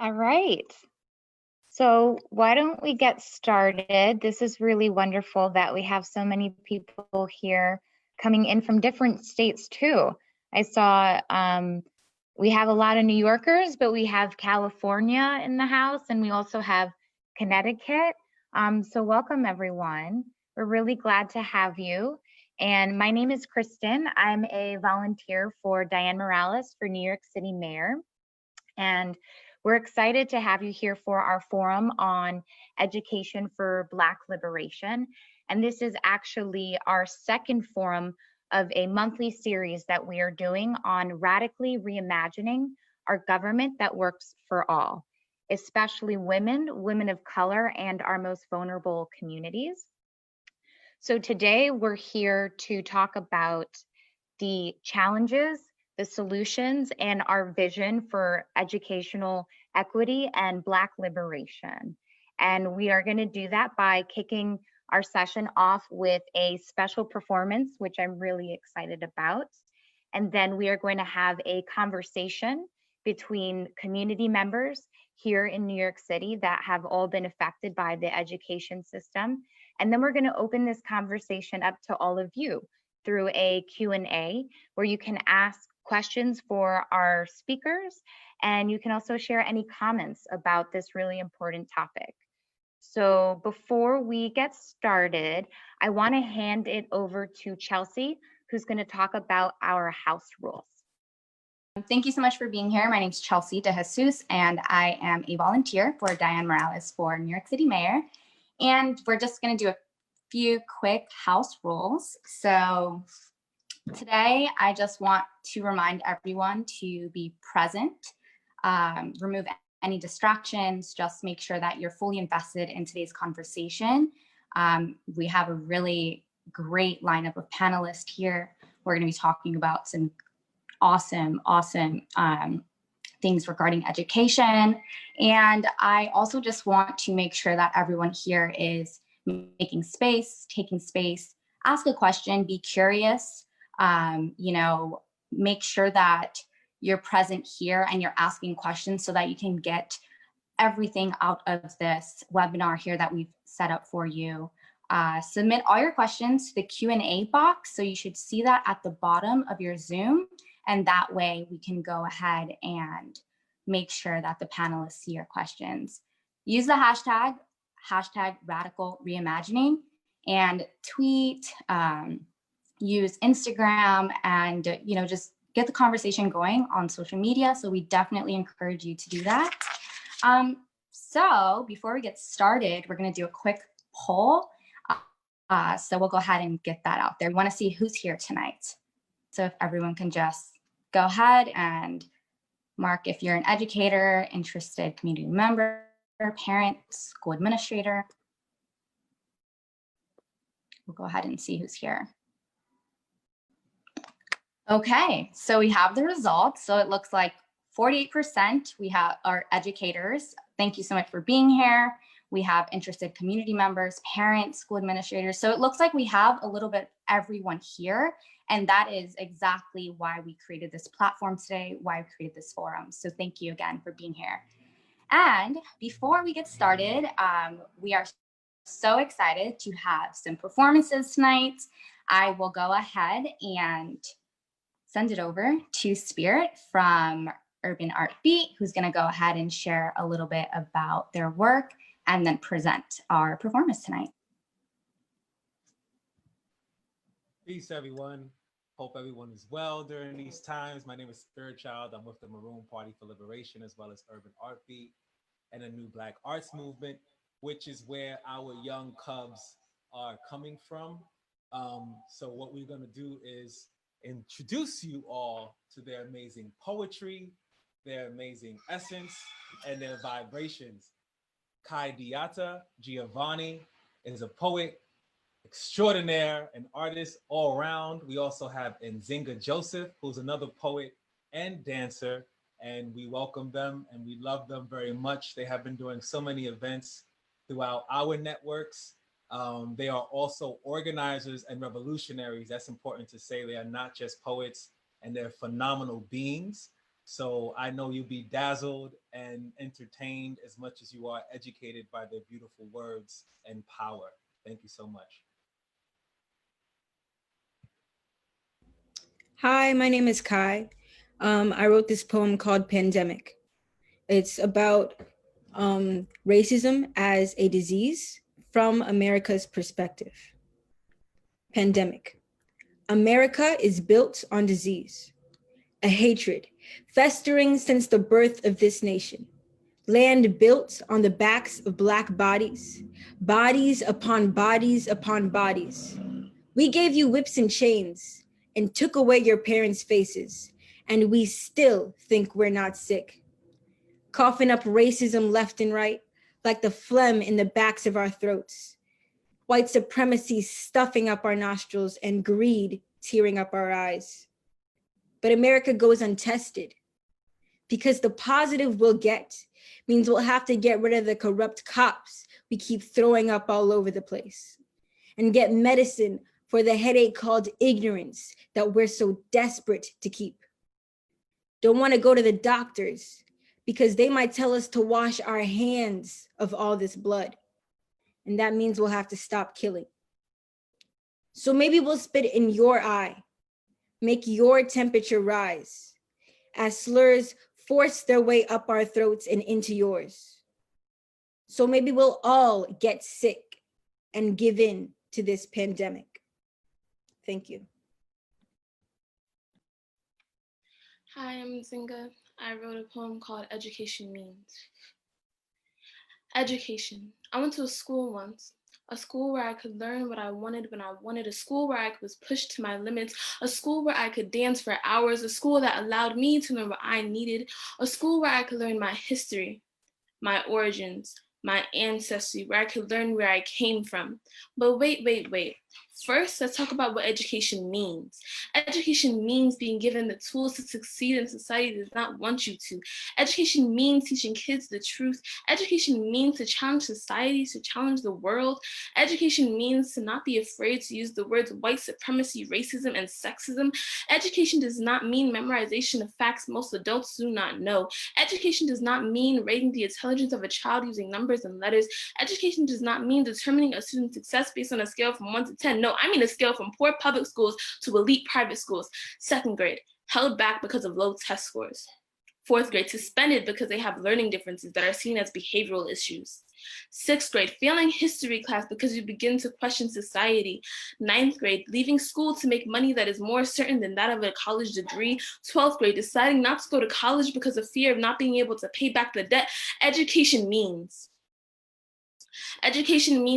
All right. So, why don't we get started? This is really wonderful that we have so many people here coming in from different states, too. I saw we have a lot of New Yorkers, but we have California in the house, and we also have Connecticut. So, welcome, everyone. We're really glad to have you. And my name is Kristen. I'm a volunteer for Diane Morales for New York City Mayor. And we're excited to have you here for our forum on education for Black liberation. And this is actually our second forum of a monthly series that we are doing on radically reimagining our government that works for all, especially women, women of color, and our most vulnerable communities. So today we're here to talk about the challenges, the solutions, and our vision for educational equity and Black liberation. And we are going to do that by kicking our session off with a special performance, which I'm really excited about. And then we are going to have a conversation between community members here in New York City that have all been affected by the education system. And then we're going to open this conversation up to all of you through a Q&A where you can ask questions for our speakers, and you can also share any comments about this really important topic. So before we get started, I want to hand it over to Chelsea, who's going to talk about our house rules. Thank you so much for being here. My name is Chelsea De Jesus, and I am a volunteer for Diane Morales for New York City Mayor. And we're just going to do a few quick house rules. So today, I just want to remind everyone to be present, remove any distractions, just make sure that you're fully invested in today's conversation. We have a really great lineup of panelists here. We're going to be talking about some awesome things regarding education. And I also just want to make sure that everyone here is making space, taking space, ask a question, be curious, make sure that you're present here and you're asking questions so that you can get everything out of this webinar here that we've set up for you. Submit all your questions to the Q&A box. So you should see that at the bottom of your Zoom. And that way we can go ahead and make sure that the panelists see your questions. Use the hashtag radical reimagining, and tweet, use Instagram, and just get the conversation going on social media. So we definitely encourage you to do that. So before we get started, we're going to do a quick poll. So we'll go ahead and get that out there. We want to see who's here tonight. So if everyone can just go ahead and mark if you're an educator, interested community member, parent, school administrator. We'll go ahead and see who's here. Okay, so we have the results. So it looks like 48% we have our educators. Thank you so much for being here. We have interested community members, parents, school administrators. So it looks like we have a little bit everyone here. And that is exactly why we created this platform today, why we created this forum. So thank you again for being here. And before we get started, we are so excited to have some performances tonight. I will go ahead and send it over to Spirit from Urban Art Beat, who's going to go ahead and share a little bit about their work and then present our performance tonight. Peace, everyone. Hope everyone is well during these times. My name is Spirit Child. I'm with the Maroon Party for Liberation, as well as Urban Art Beat and a new Black Arts Movement, which is where our young cubs are coming from. So what we're going to do is introduce you all to their amazing poetry, their amazing essence, and their vibrations. Kai Diata Giovanni is a poet extraordinaire, an artist all around. We also have Nzinga Joseph, who's another poet and dancer, and we welcome them and we love them very much. They have been doing so many events throughout our networks. They are also organizers and revolutionaries. That's important to say. They are not just poets, and they're phenomenal beings. So I know you'll be dazzled and entertained as much as you are educated by their beautiful words and power. Thank you so much. Hi, my name is Kai. I wrote this poem called Pandemic. It's about racism as a disease from America's perspective. Pandemic. America is built on disease, a hatred festering since the birth of this nation. Land built on the backs of Black bodies, bodies upon bodies upon bodies. We gave you whips and chains and took away your parents' faces, and we still think we're not sick. Coughing up racism left and right, like the phlegm in the backs of our throats. White supremacy stuffing up our nostrils and greed tearing up our eyes. But America goes untested because the positive we'll get means we'll have to get rid of the corrupt cops we keep throwing up all over the place and get medicine for the headache called ignorance that we're so desperate to keep. Don't want to go to the doctors because they might tell us to wash our hands of all this blood. And that means we'll have to stop killing. So maybe we'll spit in your eye, make your temperature rise as slurs force their way up our throats and into yours. So maybe we'll all get sick and give in to this pandemic. Thank you. Hi, I'm Zinga. I wrote a poem called Education Means. Education. I went to a school once, a school where I could learn what I wanted when I wanted, a school where I was pushed to my limits, a school where I could dance for hours, a school that allowed me to learn what I needed, a school where I could learn my history, my origins, my ancestry, where I could learn where I came from. But wait. First, let's talk about what education means. Education means being given the tools to succeed in society that does not want you to. Education means teaching kids the truth. Education means to challenge society, to challenge the world. Education means to not be afraid to use the words white supremacy, racism, and sexism. Education does not mean memorization of facts most adults do not know. Education does not mean rating the intelligence of a child using numbers and letters. Education does not mean determining a student's success based on a scale from 1 to 10. No, I mean a scale from poor public schools to elite private schools. Second grade, held back because of low test scores. Fourth grade, suspended because they have learning differences that are seen as behavioral issues. Sixth grade, failing history class because you begin to question society. Ninth grade, leaving school to make money that is more certain than that of a college degree. 12th grade, deciding not to go to college because of fear of not being able to pay back the debt. Education means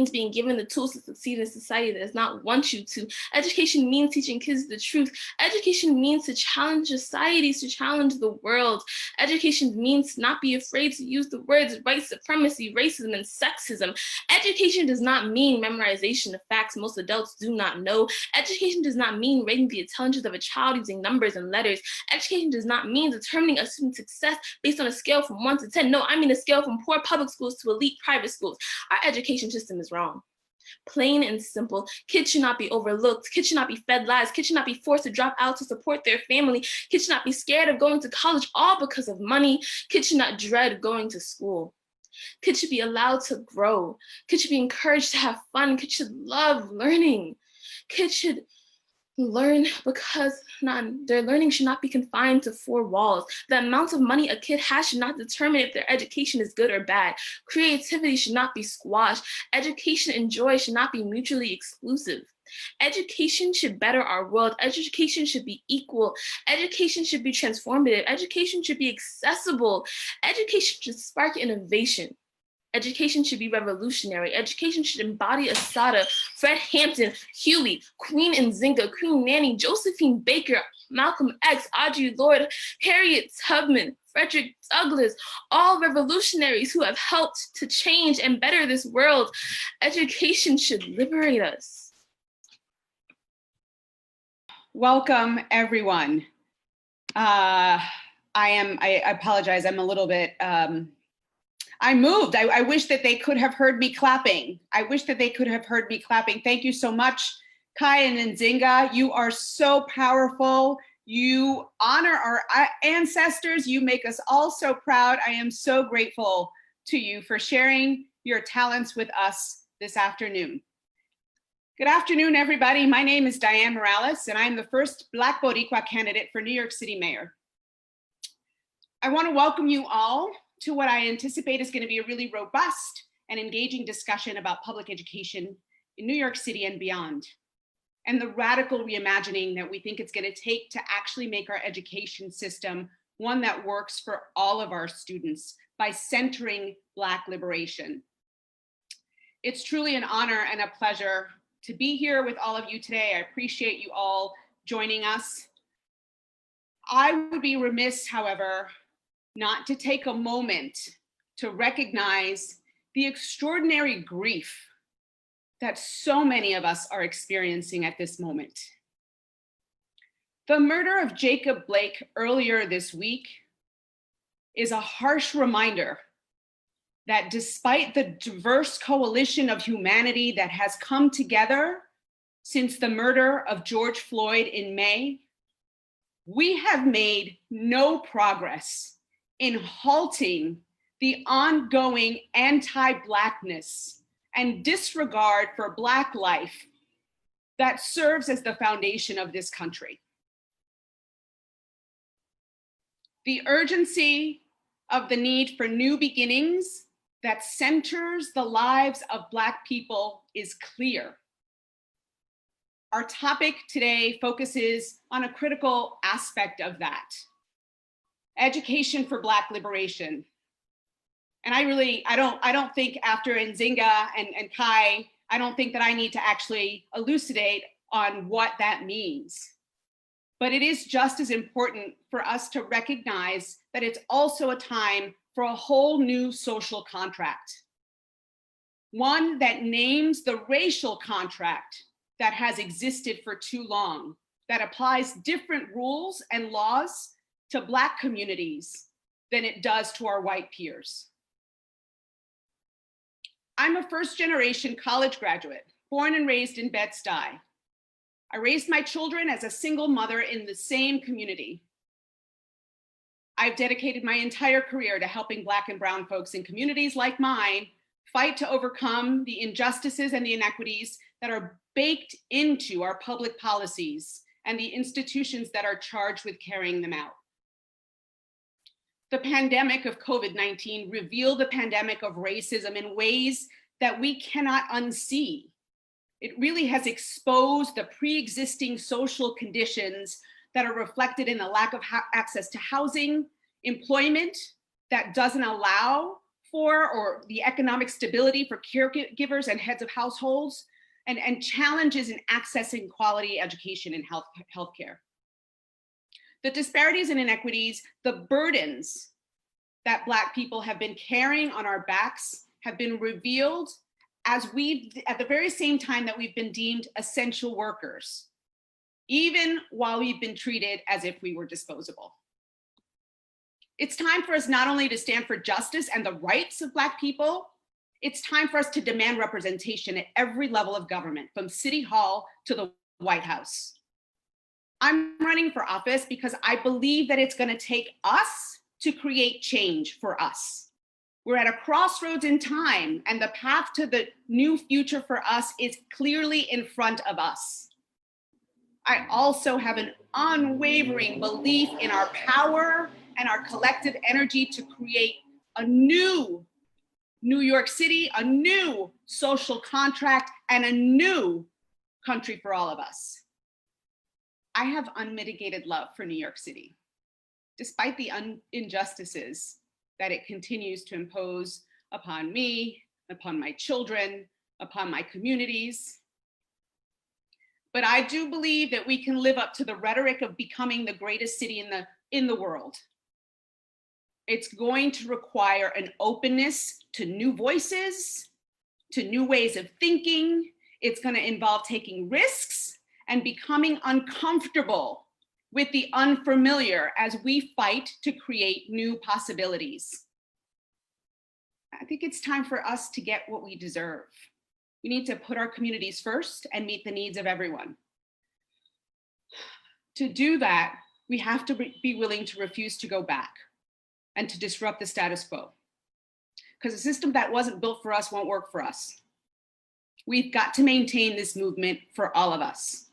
being given the tools to succeed in a society that does not want you to. Education means teaching kids the truth. Education means to challenge societies, to challenge the world. Education means to not be afraid to use the words white supremacy, racism, and sexism. Education does not mean memorization of facts most adults do not know. Education does not mean rating the intelligence of a child using numbers and letters. Education does not mean determining a student's success based on a scale from 1 to 10. No, I mean a scale from poor public schools to elite private schools. Our education system is wrong. Plain and simple. Kids should not be overlooked. Kids should not be fed lies. Kids should not be forced to drop out to support their family. Kids should not be scared of going to college all because of money. Kids should not dread going to school. Kids should be allowed to grow. Kids should be encouraged to have fun. Kids should love learning. Kids should learn because their learning should not be confined to 4 walls. The amount of money a kid has should not determine if their education is good or bad. Creativity should not be squashed. Education and joy should not be mutually exclusive. Education should better our world. Education should be equal. Education should be transformative. Education should be accessible. Education should spark innovation. Education should be revolutionary. Education should embody Assata, Fred Hampton, Huey, Queen Nzinga, Queen Nanny, Josephine Baker, Malcolm X, Audre Lorde, Harriet Tubman, Frederick Douglass, all revolutionaries who have helped to change and better this world. Education should liberate us. Welcome, everyone. I apologize, I'm a little bit, I'm moved. I wish that they could have heard me clapping. Thank you so much, Kai and Nzinga. You are so powerful. You honor our ancestors. You make us all so proud. I am so grateful to you for sharing your talents with us this afternoon. Good afternoon, everybody. My name is Diane Morales, and I'm the first Black Boricua candidate for New York City Mayor. I want to welcome you all to what I anticipate is going to be a really robust and engaging discussion about public education in New York City and beyond, and the radical reimagining that we think it's going to take to actually make our education system one that works for all of our students by centering Black liberation. It's truly an honor and a pleasure to be here with all of you today. I appreciate you all joining us. I would be remiss, however, not to take a moment to recognize the extraordinary grief that so many of us are experiencing at this moment. The murder of Jacob Blake earlier this week is a harsh reminder that despite the diverse coalition of humanity that has come together since the murder of George Floyd in May, we have made no progress in halting the ongoing anti-Blackness and disregard for Black life that serves as the foundation of this country. The urgency of the need for new beginnings that centers the lives of Black people is clear. Our topic today focuses on a critical aspect of that: education for Black liberation. And I don't think after Nzinga and Kai, I don't think that I need to actually elucidate on what that means. But it is just as important for us to recognize that it's also a time for a whole new social contract. One that names the racial contract that has existed for too long, that applies different rules and laws to Black communities than it does to our white peers. I'm a first-generation college graduate, born and raised in Bed-Stuy. I raised my children as a single mother in the same community. I've dedicated my entire career to helping Black and brown folks in communities like mine fight to overcome the injustices and the inequities that are baked into our public policies and the institutions that are charged with carrying them out. The pandemic of COVID-19 revealed the pandemic of racism in ways that we cannot unsee. It really has exposed the pre-existing social conditions that are reflected in the lack of access to housing, employment that doesn't allow for, or the economic stability for caregivers and heads of households, and challenges in accessing quality education and healthcare. The disparities and inequities, the burdens that Black people have been carrying on our backs have been revealed at the very same time that we've been deemed essential workers, even while we've been treated as if we were disposable. It's time for us not only to stand for justice and the rights of Black people, it's time for us to demand representation at every level of government, from City Hall to the White House. I'm running for office because I believe that it's going to take us to create change for us. We're at a crossroads in time, and the path to the new future for us is clearly in front of us. I also have an unwavering belief in our power and our collective energy to create a new New York City, a new social contract, and a new country for all of us. I have unmitigated love for New York City, despite the injustices that it continues to impose upon me, upon my children, upon my communities. But I do believe that we can live up to the rhetoric of becoming the greatest city in the world. It's going to require an openness to new voices, to new ways of thinking. It's going to involve taking risks and becoming uncomfortable with the unfamiliar as we fight to create new possibilities. I think it's time for us to get what we deserve. We need to put our communities first and meet the needs of everyone. To do that, We have to be willing to refuse to go back and to disrupt the status quo. Because a system that wasn't built for us won't work for us. We've got to maintain this movement for all of us.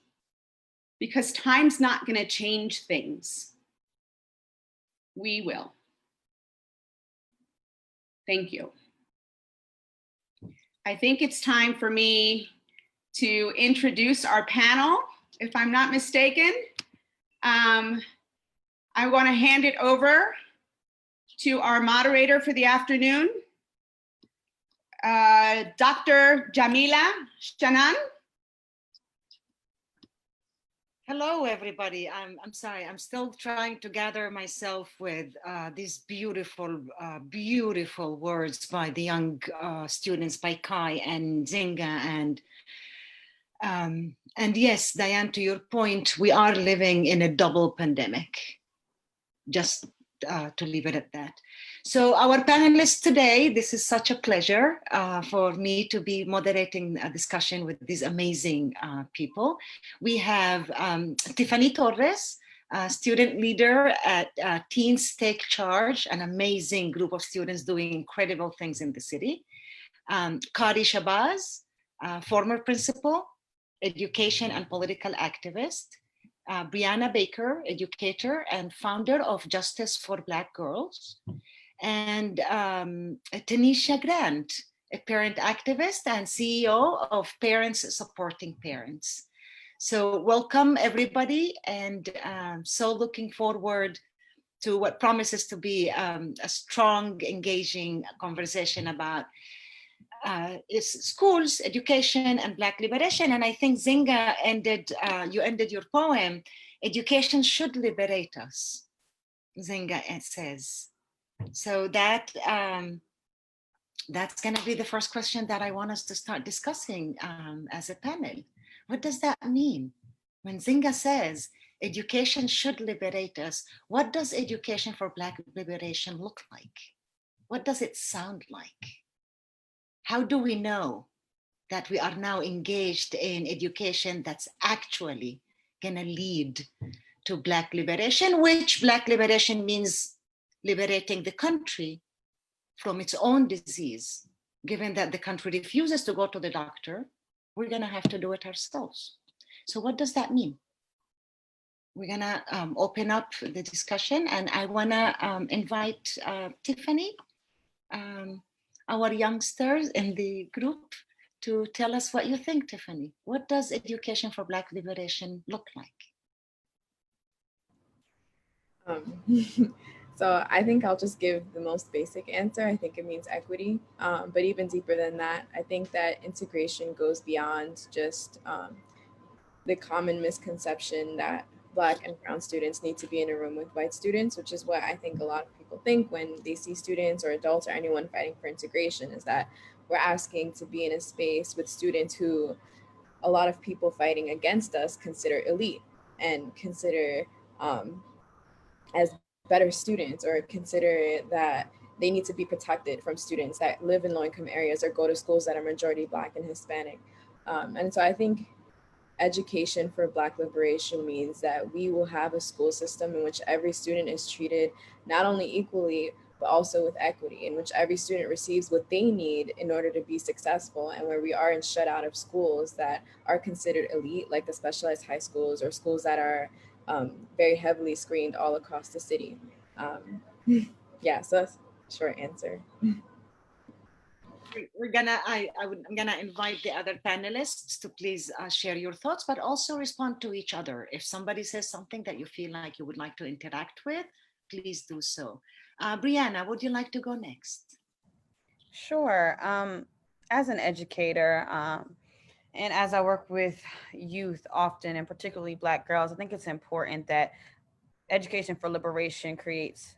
Because time's not going to change things. We will. Thank you. I think it's time for me to introduce our panel, if I'm not mistaken. I want to hand it over to our moderator for the afternoon, Dr. Jamila Shanan. Hello, everybody. I'm sorry. I'm still trying to gather myself with these beautiful, beautiful words by the young students, by Kai and Zinga. And yes, Diane, to your point, we are living in a double pandemic. Just to leave it at that. So our panelists today, this is such a pleasure for me to be moderating a discussion with these amazing people. We have Tiffany Torres, student leader at Teens Take Charge, an amazing group of students doing incredible things in the city. Kari Shabazz, former principal, education and political activist. Brianna Baker, educator and founder of Justice for Black Girls, and Tanisha Grant, a parent activist and CEO of Parents Supporting Parents. So welcome everybody, and so looking forward to what promises to be a strong, engaging conversation about is schools, education, and Black liberation. And I think Zinga you ended your poem, education should liberate us, Zinga says. So that's gonna be the first question that I want us to start discussing as a panel. What does that mean? When Zinga says education should liberate us, what does education for Black liberation look like? What does it sound like? How do we know that we are now engaged in education that's actually going to lead to Black liberation, which Black liberation means liberating the country from its own disease? Given that the country refuses to go to the doctor, we're going to have to do it ourselves. So what does that mean? We're going to open up the discussion, and I want to invite Tiffany, our youngsters in the group, to tell us what you think, Tiffany. What does education for Black liberation look like? So I think I'll just give the most basic answer. I think it means equity, but even deeper than that, I think that integration goes beyond just the common misconception that Black and brown students need to be in a room with white students, which is what I think a lot of people think when they see students or adults or anyone fighting for integration, is that we're asking to be in a space with students who a lot of people fighting against us consider elite and consider as better students, or consider that they need to be protected from students that live in low-income areas or go to schools that are majority Black and Hispanic. And so I think education for Black liberation means that we will have a school system in which every student is treated not only equally, but also with equity, in which every student receives what they need in order to be successful, and where we aren't shut out of schools that are considered elite, like the specialized high schools or schools that are very heavily screened all across the city. Yeah, so that's a short answer. I'm gonna invite the other panelists to please share your thoughts, but also respond to each other. If somebody says something that you feel like you would like to interact with, please do so. Brianna, would you like to go next? Sure. As an educator, and as I work with youth often, and particularly Black girls, I think it's important that education for liberation creates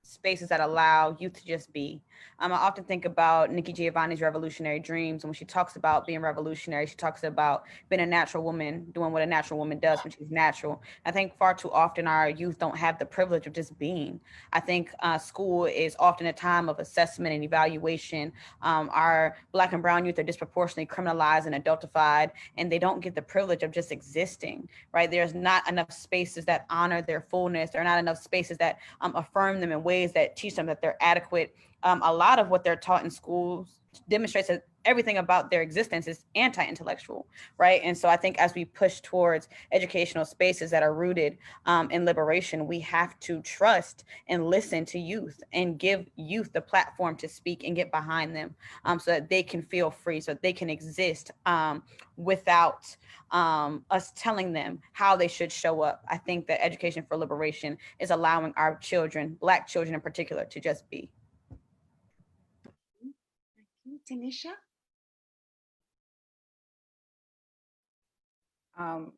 spaces that allow youth to just be. I often think about Nikki Giovanni's revolutionary dreams. And when she talks about being revolutionary, she talks about being a natural woman, doing what a natural woman does when she's natural. I think far too often our youth don't have the privilege of just being. I think school is often a time of assessment and evaluation. Our Black and brown youth are disproportionately criminalized and adultified, and they don't get the privilege of just existing, right? There's not enough spaces that honor their fullness. There are not enough spaces that affirm them in ways that teach them that they're adequate. A lot of what they're taught in schools demonstrates that everything about their existence is anti-intellectual, right? And so I think as we push towards educational spaces that are rooted in liberation, we have to trust and listen to youth and give youth the platform to speak and get behind them, so that they can feel free, so that they can exist without us telling them how they should show up. I think that Education for Liberation is allowing our children, Black children in particular, to just be. Tanisha?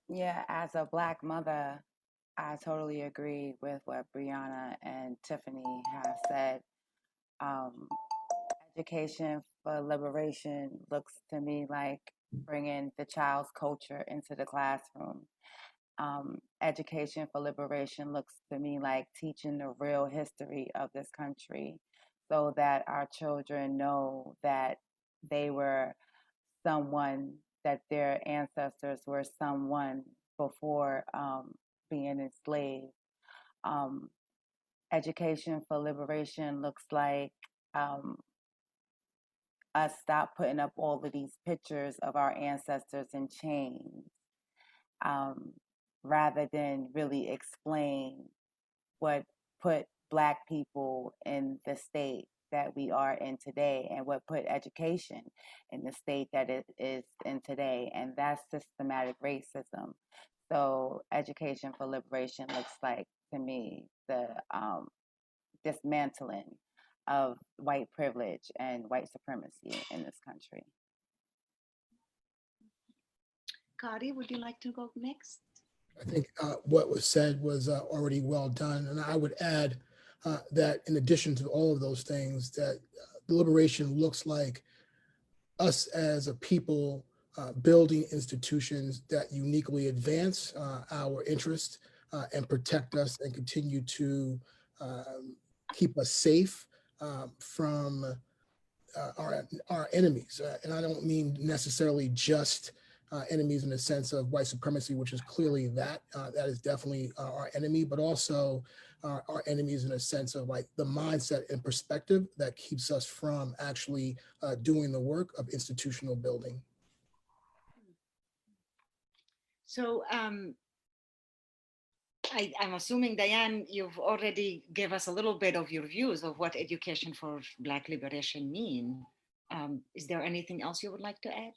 Yeah, as a Black mother, I totally agree with what Brianna and Tiffany have said. Education for liberation looks to me like bringing the child's culture into the classroom. Education for liberation looks to me like teaching the real history of this country so that our children know that they were someone, that their ancestors were someone before being enslaved. Education for liberation looks like us stop putting up all of these pictures of our ancestors in chains, rather than really explain what put Black people in the state that we are in today and what put education in the state that it is in today, and that's systematic racism. So education for liberation looks like, to me, the dismantling of white privilege and white supremacy in this country. Kari, would you like to go next? I think what was said was already well done. And I would add that in addition to all of those things, that the liberation looks like us as a people building institutions that uniquely advance our interests and protect us and continue to keep us safe from our enemies. And I don't mean necessarily just enemies in the sense of white supremacy, which is clearly that is definitely our enemy, but also our enemies in a sense of like the mindset and perspective that keeps us from actually doing the work of institutional building. So I'm assuming, Diane, you've already gave us a little bit of your views of what education for Black liberation mean. Is there anything else you would like to add?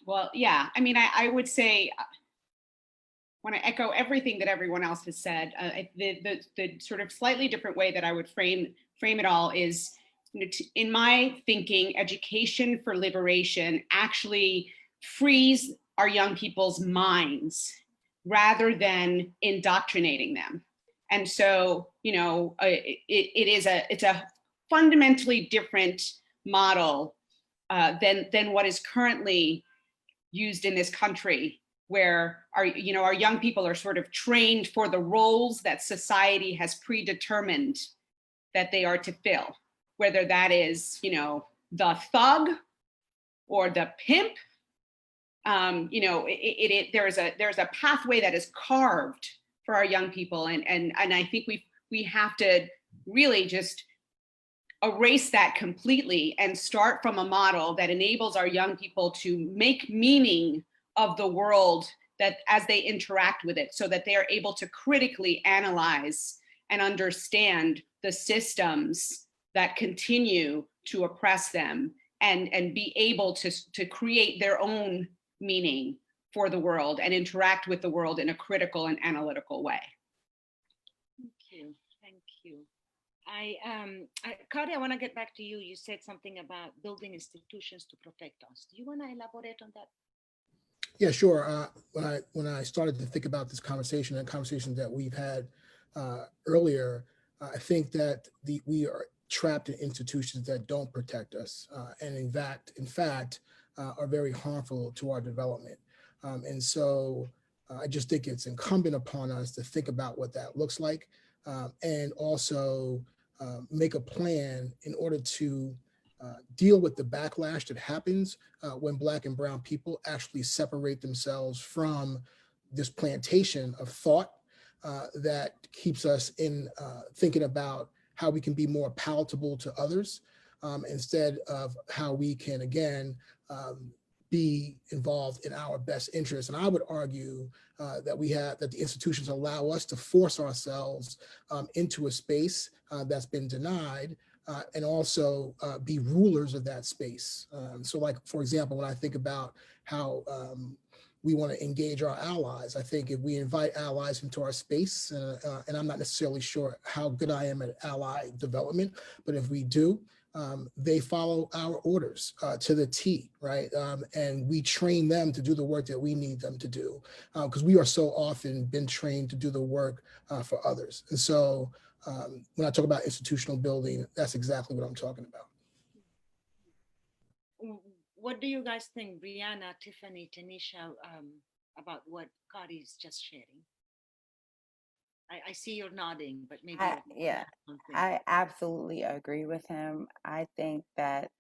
Well, yeah, I mean, I would say, want to echo everything that everyone else has said. The sort of slightly different way that I would frame it all is, in my thinking, education for liberation actually frees our young people's minds rather than indoctrinating them. And so, it's a fundamentally different model than what is currently used in this country, where our young people are sort of trained for the roles that society has predetermined that they are to fill, whether that is, the thug or the pimp. There's a pathway that is carved for our young people, and I think we have to really just erase that completely and start from a model that enables our young people to make meaning of the world that as they interact with it, so that they are able to critically analyze and understand the systems that continue to oppress them, and be able to create their own meaning for the world and interact with the world in a critical and analytical way. Thank you. Kari, I want to get back to you. You said something about building institutions to protect us. Do you want to elaborate on that? Yeah, sure. When I started to think about this conversation and conversations that we've had earlier, I think that we are trapped in institutions that don't protect us, and in fact, are very harmful to our development. And so I just think it's incumbent upon us to think about what that looks like, and also make a plan in order to deal with the backlash that happens when Black and Brown people actually separate themselves from this plantation of thought that keeps us in thinking about how we can be more palatable to others, instead of how we can, again, be involved in our best interest. And I would argue that the institutions allow us to force ourselves into a space that's been denied, and also be rulers of that space. So like, for example, when I think about how we want to engage our allies, I think if we invite allies into our space, and I'm not necessarily sure how good I am at ally development, but if we do, they follow our orders to the T, right? And we train them to do the work that we need them to do, because we are so often been trained to do the work for others. And so when I talk about institutional building, that's exactly what I'm talking about. What do you guys think, Brianna, Tiffany, Tanisha, about what Kari's just sharing? I see you're nodding, but maybe Yeah, I absolutely agree with him. I think that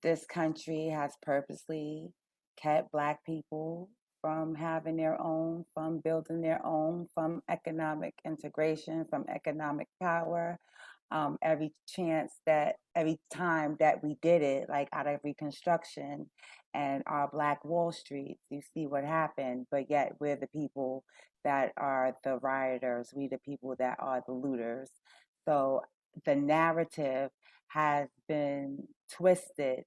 this country has purposely kept Black people from having their own, from building their own, from economic integration, from economic power. Every time that we did it, like out of Reconstruction and our Black Wall Streets, you see what happened. But yet we're the people that are the rioters, we the people that are the looters. So the narrative has been twisted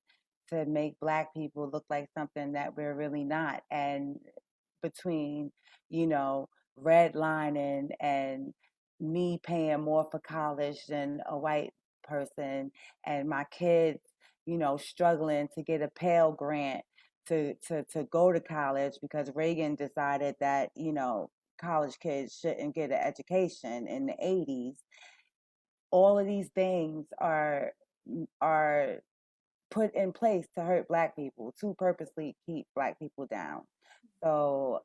to make Black people look like something that we're really not. And between, redlining and me paying more for college than a white person, and my kids, struggling to get a Pell Grant to go to college because Reagan decided that, college kids shouldn't get an education in the 80s. All of these things are put in place to hurt Black people, to purposely keep Black people down. So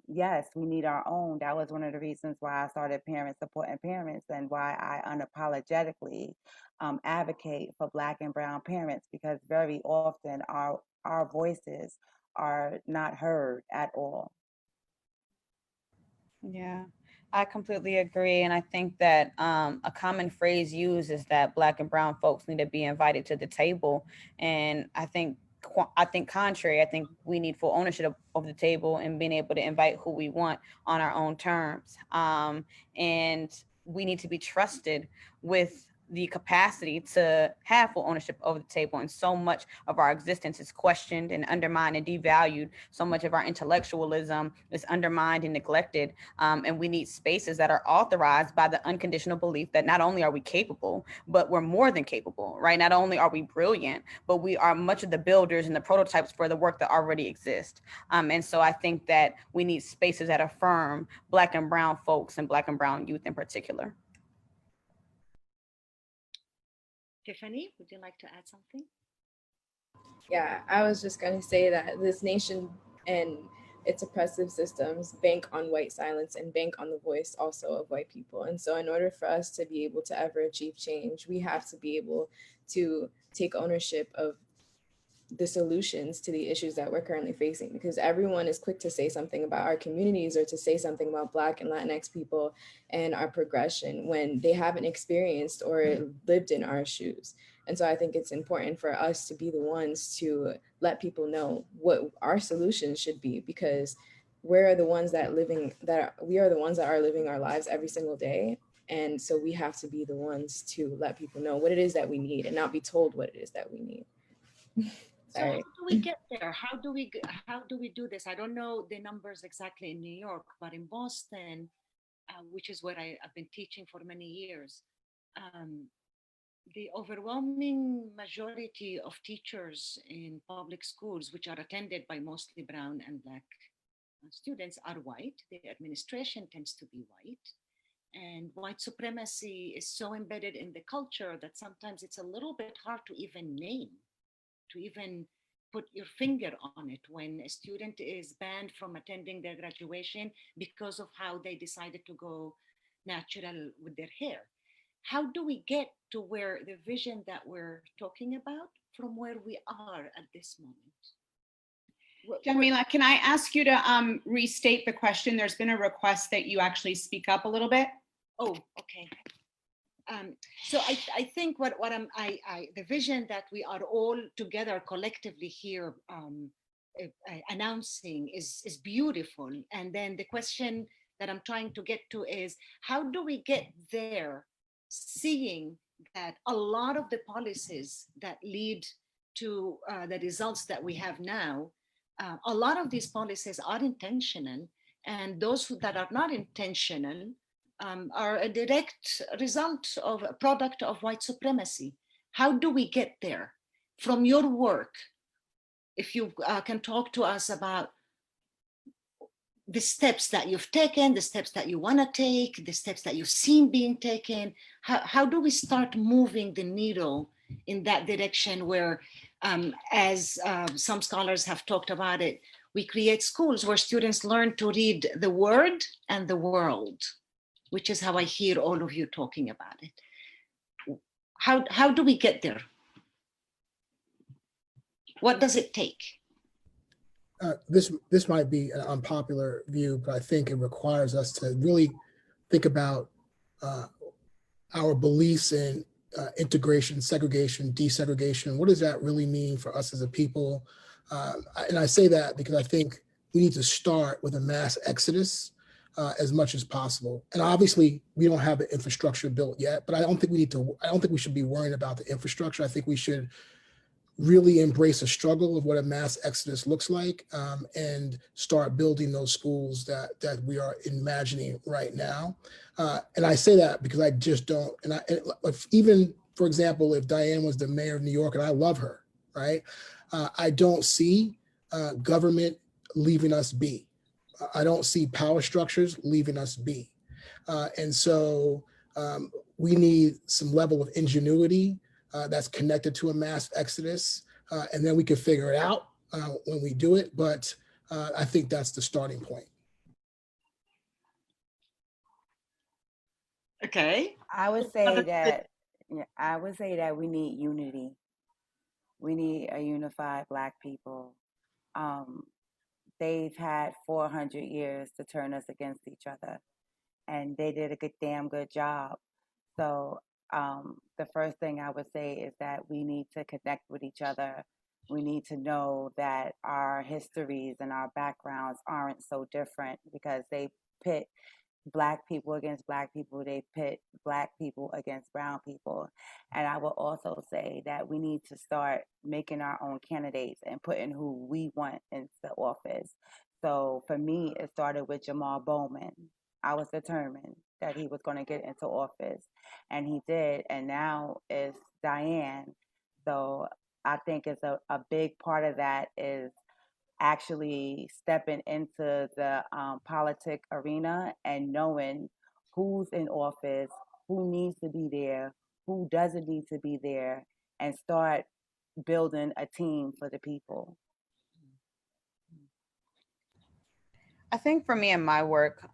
yes, we need our own. That was one of the reasons why I started Parents Supporting Parents, and why I unapologetically advocate for Black and Brown parents, because very often our voices are not heard at all. Yeah, I completely agree. And I think that a common phrase used is that Black and Brown folks need to be invited to the table. And I think contrary, I think we need full ownership of the table and being able to invite who we want on our own terms. And we need to be trusted with the capacity to have full ownership over the table. And so much of our existence is questioned and undermined and devalued. So much of our intellectualism is undermined and neglected. And we need spaces that are authorized by the unconditional belief that not only are we capable, but we're more than capable, right? Not only are we brilliant, but we are much of the builders and the prototypes for the work that already exists. And so I think that we need spaces that affirm Black and Brown folks and Black and Brown youth in particular. Tiffany, would you like to add something? Yeah, I was just going to say that this nation and its oppressive systems bank on white silence and bank on the voice also of white people. And so in order for us to be able to ever achieve change, we have to be able to take ownership of the solutions to the issues that we're currently facing, because everyone is quick to say something about our communities or to say something about Black and Latinx people and our progression when they haven't experienced or lived in our shoes. And so I think it's important for us to be the ones to let people know what our solutions should be, because we are the ones that are living our lives every single day. And so we have to be the ones to let people know what it is that we need and not be told what it is that we need. So how do we get there? How do we do this? I don't know the numbers exactly in New York, but in Boston, which is what I've been teaching for many years, the overwhelming majority of teachers in public schools, which are attended by mostly Brown and Black students, are white. The administration tends to be white. And white supremacy is so embedded in the culture that sometimes it's a little bit hard to even name, to even put your finger on it when a student is banned from attending their graduation because of how they decided to go natural with their hair. How do we get to where the vision that we're talking about from where we are at this moment? Jamila, can I ask you to restate the question? There's been a request that you actually speak up a little bit. Oh, okay. So I think the vision that we are all together collectively here announcing is beautiful. And then the question that I'm trying to get to is, how do we get there, seeing that a lot of the policies that lead to the results that we have now, a lot of these policies are intentional, and those that are not intentional are a direct result of a product of white supremacy. How do we get there? From your work, if you can talk to us about the steps that you've taken, the steps that you want to take, the steps that you've seen being taken, how do we start moving the needle in that direction where, as some scholars have talked about it, we create schools where students learn to read the word and the world, which is how I hear all of you talking about it. How do we get there? What does it take? This might be an unpopular view, but I think it requires us to really think about our beliefs in integration, segregation, desegregation. What does that really mean for us as a people? And I say that because I think we need to start with a mass exodus as much as possible. And obviously, we don't have the infrastructure built yet, but I don't think we should be worrying about the infrastructure. I think we should really embrace a struggle of what a mass exodus looks like, and start building those schools that we are imagining right now. And I say that because I just don't, even, for example, if Diane was the mayor of New York, and I love her, right? I don't see government leaving us be. I don't see power structures leaving us be. And so we need some level of ingenuity that's connected to a mass exodus, and then we can figure it out when we do it. But I think that's the starting point. Okay. I would say that we need unity. We need a unified Black people. They've had 400 years to turn us against each other, and they did a damn good job. So the first thing I would say is that we need to connect with each other. We need to know that our histories and our backgrounds aren't so different, because they pit Black people against Black people. They pit Black people against brown people. And I will also say that we need to start making our own candidates and putting who we want into office. So for me, it started with Jamal Bowman. I was determined that he was going to get into office, and he did. And now it's Diane. So I think it's a big part of that is actually stepping into the politic arena and knowing who's in office, who needs to be there, who doesn't need to be there, and start building a team for the people. I think for me and my work,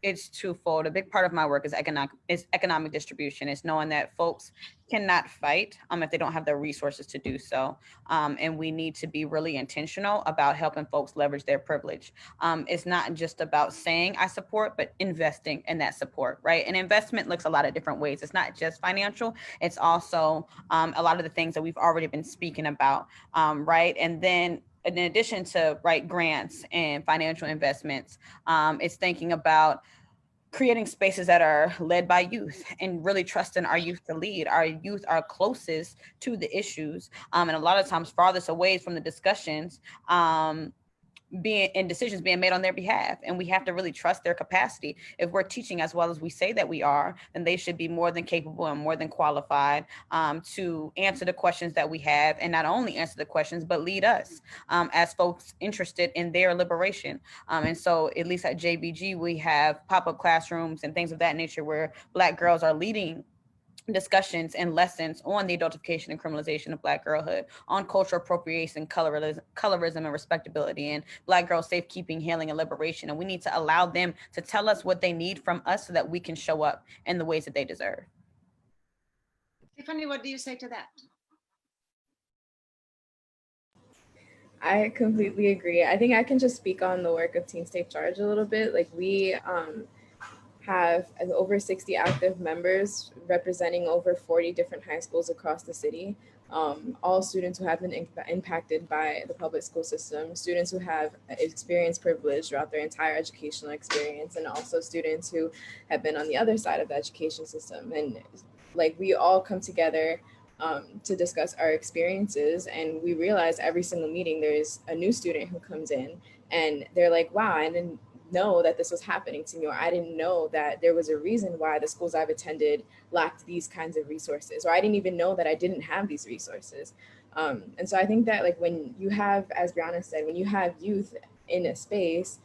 it's twofold. A big part of my work is economic distribution. It's knowing that folks cannot fight if they don't have the resources to do so. And we need to be really intentional about helping folks leverage their privilege. It's not just about saying I support, but investing in that support, right? And investment looks a lot of different ways. It's not just financial. It's also a lot of the things that we've already been speaking about, right? And then in addition to grants and financial investments, it's thinking about creating spaces that are led by youth and really trusting our youth to lead. Our youth are closest to the issues, and a lot of times farthest away from the discussions being in decisions being made on their behalf. And we have to really trust their capacity. If we're teaching as well as we say that we are, then they should be more than capable and more than qualified to answer the questions that we have, and not only answer the questions, but lead us as folks interested in their liberation. And so at least at JBG, we have pop-up classrooms and things of that nature where Black girls are leading discussions and lessons on the adultification and criminalization of Black girlhood, on cultural appropriation, colorism and respectability, and Black girl safekeeping, healing, and liberation. And we need to allow them to tell us what they need from us so that we can show up in the ways that they deserve. Tiffany, what do you say to that? I completely agree. I think I can just speak on the work of Teens Take Charge a little bit. Like we have over 60 active members representing over 40 different high schools across the city. All students who have been impacted by the public school system, students who have experienced privilege throughout their entire educational experience, and also students who have been on the other side of the education system. And like we all come together to discuss our experiences, and we realize every single meeting there's a new student who comes in and they're like, wow, I didn't know that this was happening to me, or I didn't know that there was a reason why the schools I've attended lacked these kinds of resources, or I didn't even know that I didn't have these resources. And so I think that like when you have, as Brianna said, when you have youth in a space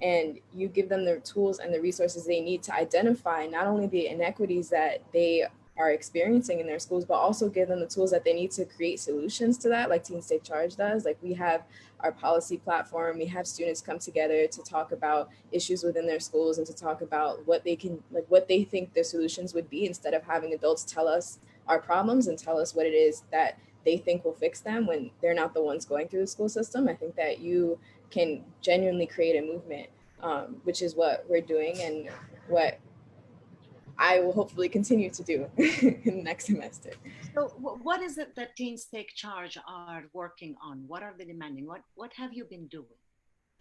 and you give them the tools and the resources they need to identify not only the inequities that they are experiencing in their schools, but also give them the tools that they need to create solutions to that, like Teens Take Charge does. Like we have our policy platform, we have students come together to talk about issues within their schools and to talk about what they can, like what they think the solutions would be, instead of having adults tell us our problems and tell us what it is that they think will fix them when they're not the ones going through the school system. I think that you can genuinely create a movement, which is what we're doing and what I will hopefully continue to do in the next semester. So what is it that Teens Take Charge are working on? What are they demanding? What have you been doing?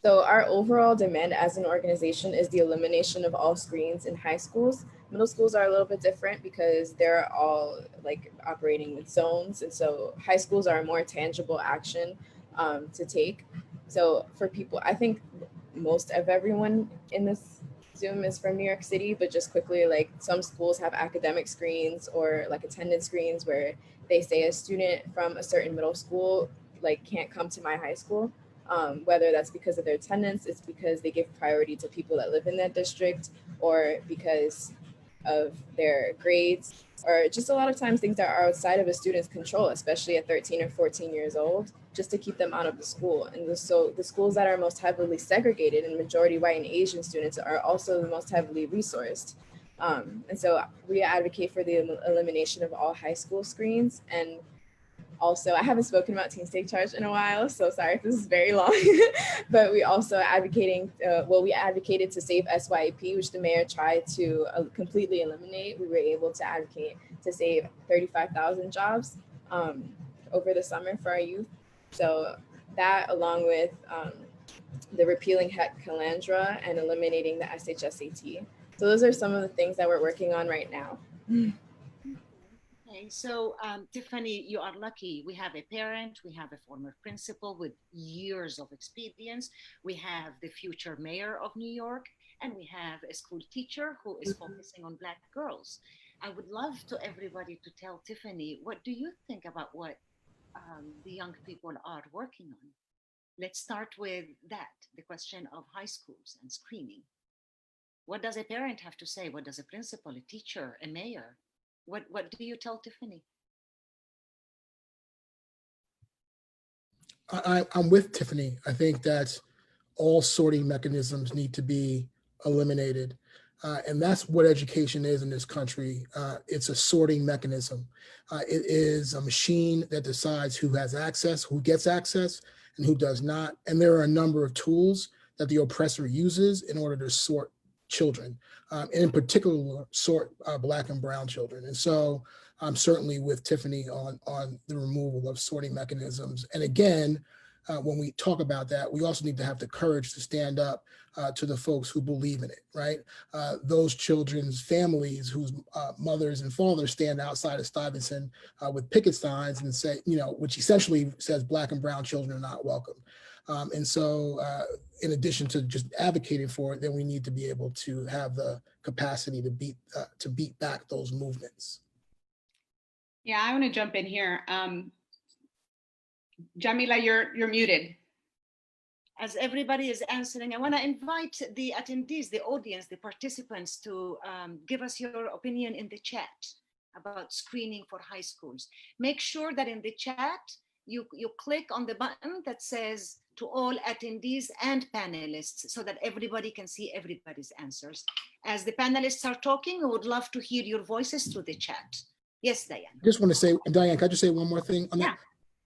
So our overall demand as an organization is the elimination of all screens in high schools. Middle schools are a little bit different because they're all like operating with zones. And so high schools are a more tangible action to take. So for people, I think most of everyone in this Zoom is from New York City, but just quickly, like some schools have academic screens or like attendance screens where they say a student from a certain middle school like can't come to my high school. Whether that's because of their attendance, it's because they give priority to people that live in that district, or because of their grades, or just a lot of times things that are outside of a student's control, especially at 13 or 14 years old, just to keep them out of the school. And so the schools that are most heavily segregated and majority white and Asian students are also the most heavily resourced. And so we advocate for the elimination of all high school screens. And also, I haven't spoken about Teens Take Charge in a while, so sorry if this is very long, but we also we advocated to save SYAP, which the mayor tried to completely eliminate. We were able to advocate to save 35,000 jobs over the summer for our youth. So that, along with the repealing HEC Calandra and eliminating the SHSAT. So those are some of the things that we're working on right now. Okay, so Tiffany, you are lucky. We have a parent, we have a former principal with years of experience, we have the future mayor of New York, and we have a school teacher who is focusing on Black girls. I would love to everybody to tell Tiffany, what do you think about what the young people are working on? Let's start with that, the question of high schools and screening. What does a parent have to say? What does a principal, a teacher, a mayor? What do you tell Tiffany? I'm with Tiffany. I think that all sorting mechanisms need to be eliminated. And that's what education is in this country. It's a sorting mechanism. It is a machine that decides who has access, who gets access, and who does not. And there are a number of tools that the oppressor uses in order to sort children, and in particular, sort Black and brown children. And so I'm certainly with Tiffany on the removal of sorting mechanisms. And again, when we talk about that, we also need to have the courage to stand up to the folks who believe in it, right? Those children's families whose mothers and fathers stand outside of Stuyvesant with picket signs and say, which essentially says Black and brown children are not welcome. And so in addition to just advocating for it, then we need to be able to have the capacity to beat back those movements. Yeah, I want to jump in here. Jamila, you're muted. As everybody is answering, I want to invite the attendees, the audience, the participants to give us your opinion in the chat about screening for high schools. Make sure that in the chat, you click on the button that says to all attendees and panelists so that everybody can see everybody's answers. As the panelists are talking, we would love to hear your voices through the chat. Yes, Diane. I just want to say, Diane, can I just say one more thing on that? Yeah.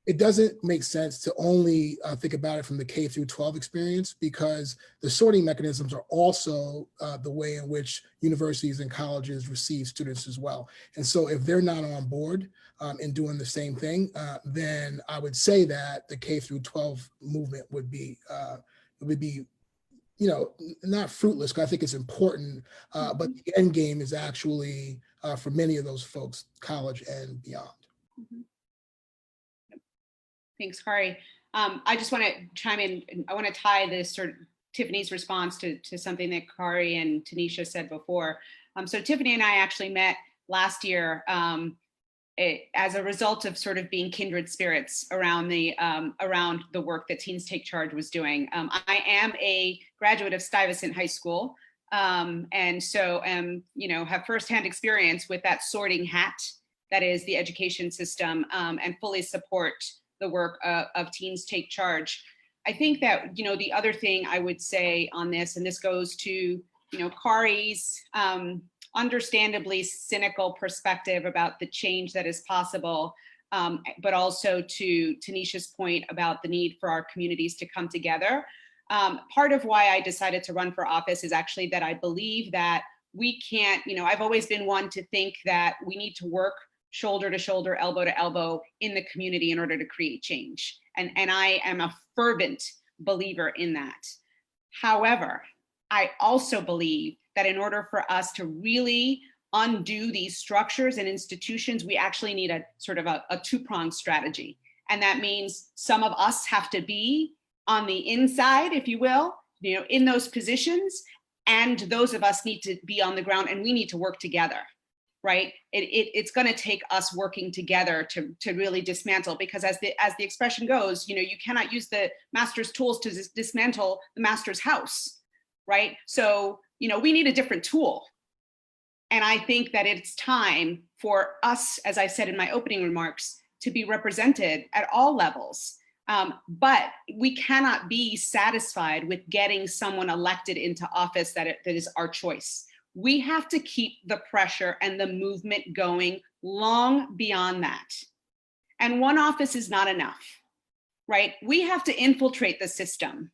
It doesn't make sense to only think about it from the K through 12 experience, because the sorting mechanisms are also the way in which universities and colleges receive students as well. And so if they're not on board in doing the same thing, then I would say that the K through 12 movement would be, not fruitless, because I think it's important, but the end game is actually, for many of those folks, college and beyond. Mm-hmm. Thanks, Kari. I just want to chime in. I want to tie this sort of Tiffany's response to something that Kari and Tanisha said before. So Tiffany and I actually met last year as a result of sort of being kindred spirits around the work that Teens Take Charge was doing. I am a graduate of Stuyvesant High School, and so have firsthand experience with that sorting hat that is the education system, and fully support the work of Teens Take Charge. I think that, the other thing I would say on this, and this goes to, Kari's understandably cynical perspective about the change that is possible, but also to Tanisha's point about the need for our communities to come together. Part of why I decided to run for office is actually that I believe that we can't, I've always been one to think that we need to work shoulder to shoulder, elbow to elbow in the community in order to create change. And I am a fervent believer in that. However, I also believe that in order for us to really undo these structures and institutions, we actually need a sort of a two-pronged strategy. And that means some of us have to be on the inside, if you will, in those positions, and those of us need to be on the ground, and we need to work together. Right? It's going to take us working together to really dismantle, because as the expression goes, you cannot use the master's tools to dismantle the master's house, right? So, we need a different tool. And I think that it's time for us, as I said in my opening remarks, to be represented at all levels. But we cannot be satisfied with getting someone elected into office that is our choice. We have to keep the pressure and the movement going long beyond that. And one office is not enough, right? We have to infiltrate the system,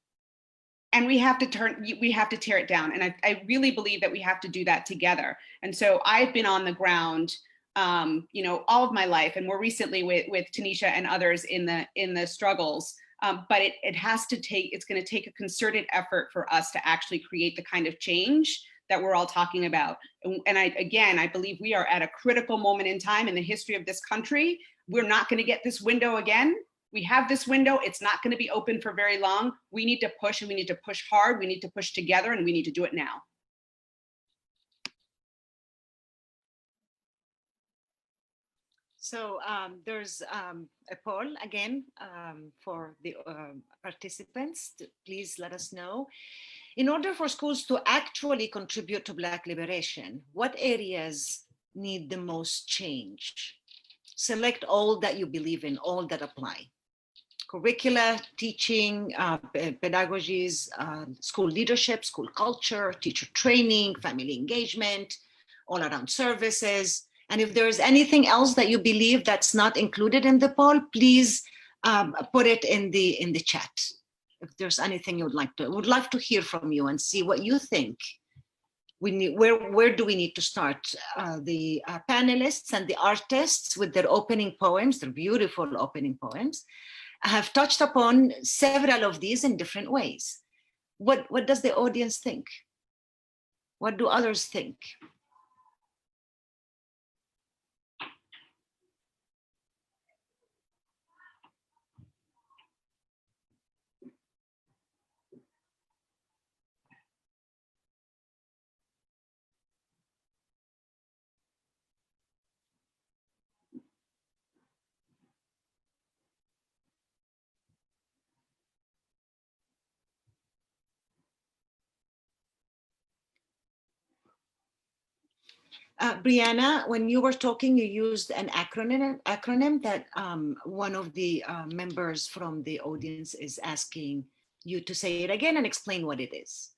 and we have to tear it down. And I really believe that we have to do that together. And so I've been on the ground, all of my life, and more recently with Tanisha and others in the struggles. But it's going to take a concerted effort for us to actually create the kind of change that we're all talking about. And I believe we are at a critical moment in time in the history of this country. We're not going to get this window again. We have this window. It's not going to be open for very long. We need to push, and we need to push hard. We need to push together, and we need to do it now. So there's a poll again for the participants. Please let us know. In order for schools to actually contribute to Black liberation, what areas need the most change? Select all that you believe in, all that apply. Curricula, teaching, pedagogies, school leadership, school culture, teacher training, family engagement, all around services. And if there's anything else that you believe that's not included in the poll, please put it in the chat. If there's anything you would love to hear from you and see what you think. Where do we need to start? The panelists and the artists with their opening poems, their beautiful opening poems, have touched upon several of these in different ways. What does the audience think? What do others think? Brianna, when you were talking, you used an acronym that one of the members from the audience is asking you to say it again and explain what it is.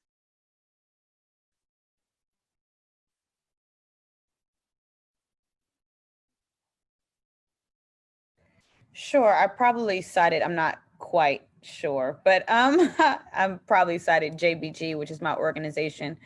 Sure, I probably cited, I'm not quite sure, but I'm probably cited JBG, which is my organization,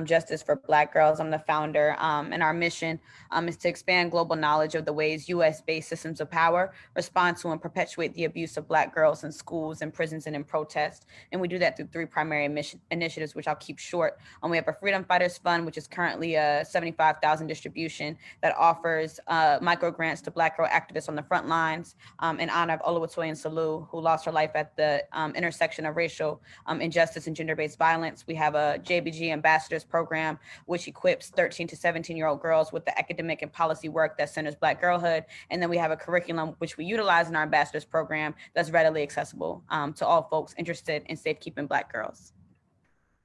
Justice for Black Girls. I'm the founder, and our mission is to expand global knowledge of the ways US-based systems of power respond to and perpetuate the abuse of Black girls in schools and prisons and in protest. And we do that through three primary initiatives, which I'll keep short. We have a Freedom Fighters Fund, which is currently a 75,000 distribution that offers micro grants to Black girl activists on the front lines in honor of Oluwatoyin Salou, who lost her life at the intersection of racial injustice and gender-based violence. We have a JBG Ambassadors Program, which equips 13 to 17-year-old girls with the academic and policy work that centers Black girlhood. And then we have a curriculum which we utilize in our Ambassadors Program that's readily accessible to all folks interested in safekeeping Black girls.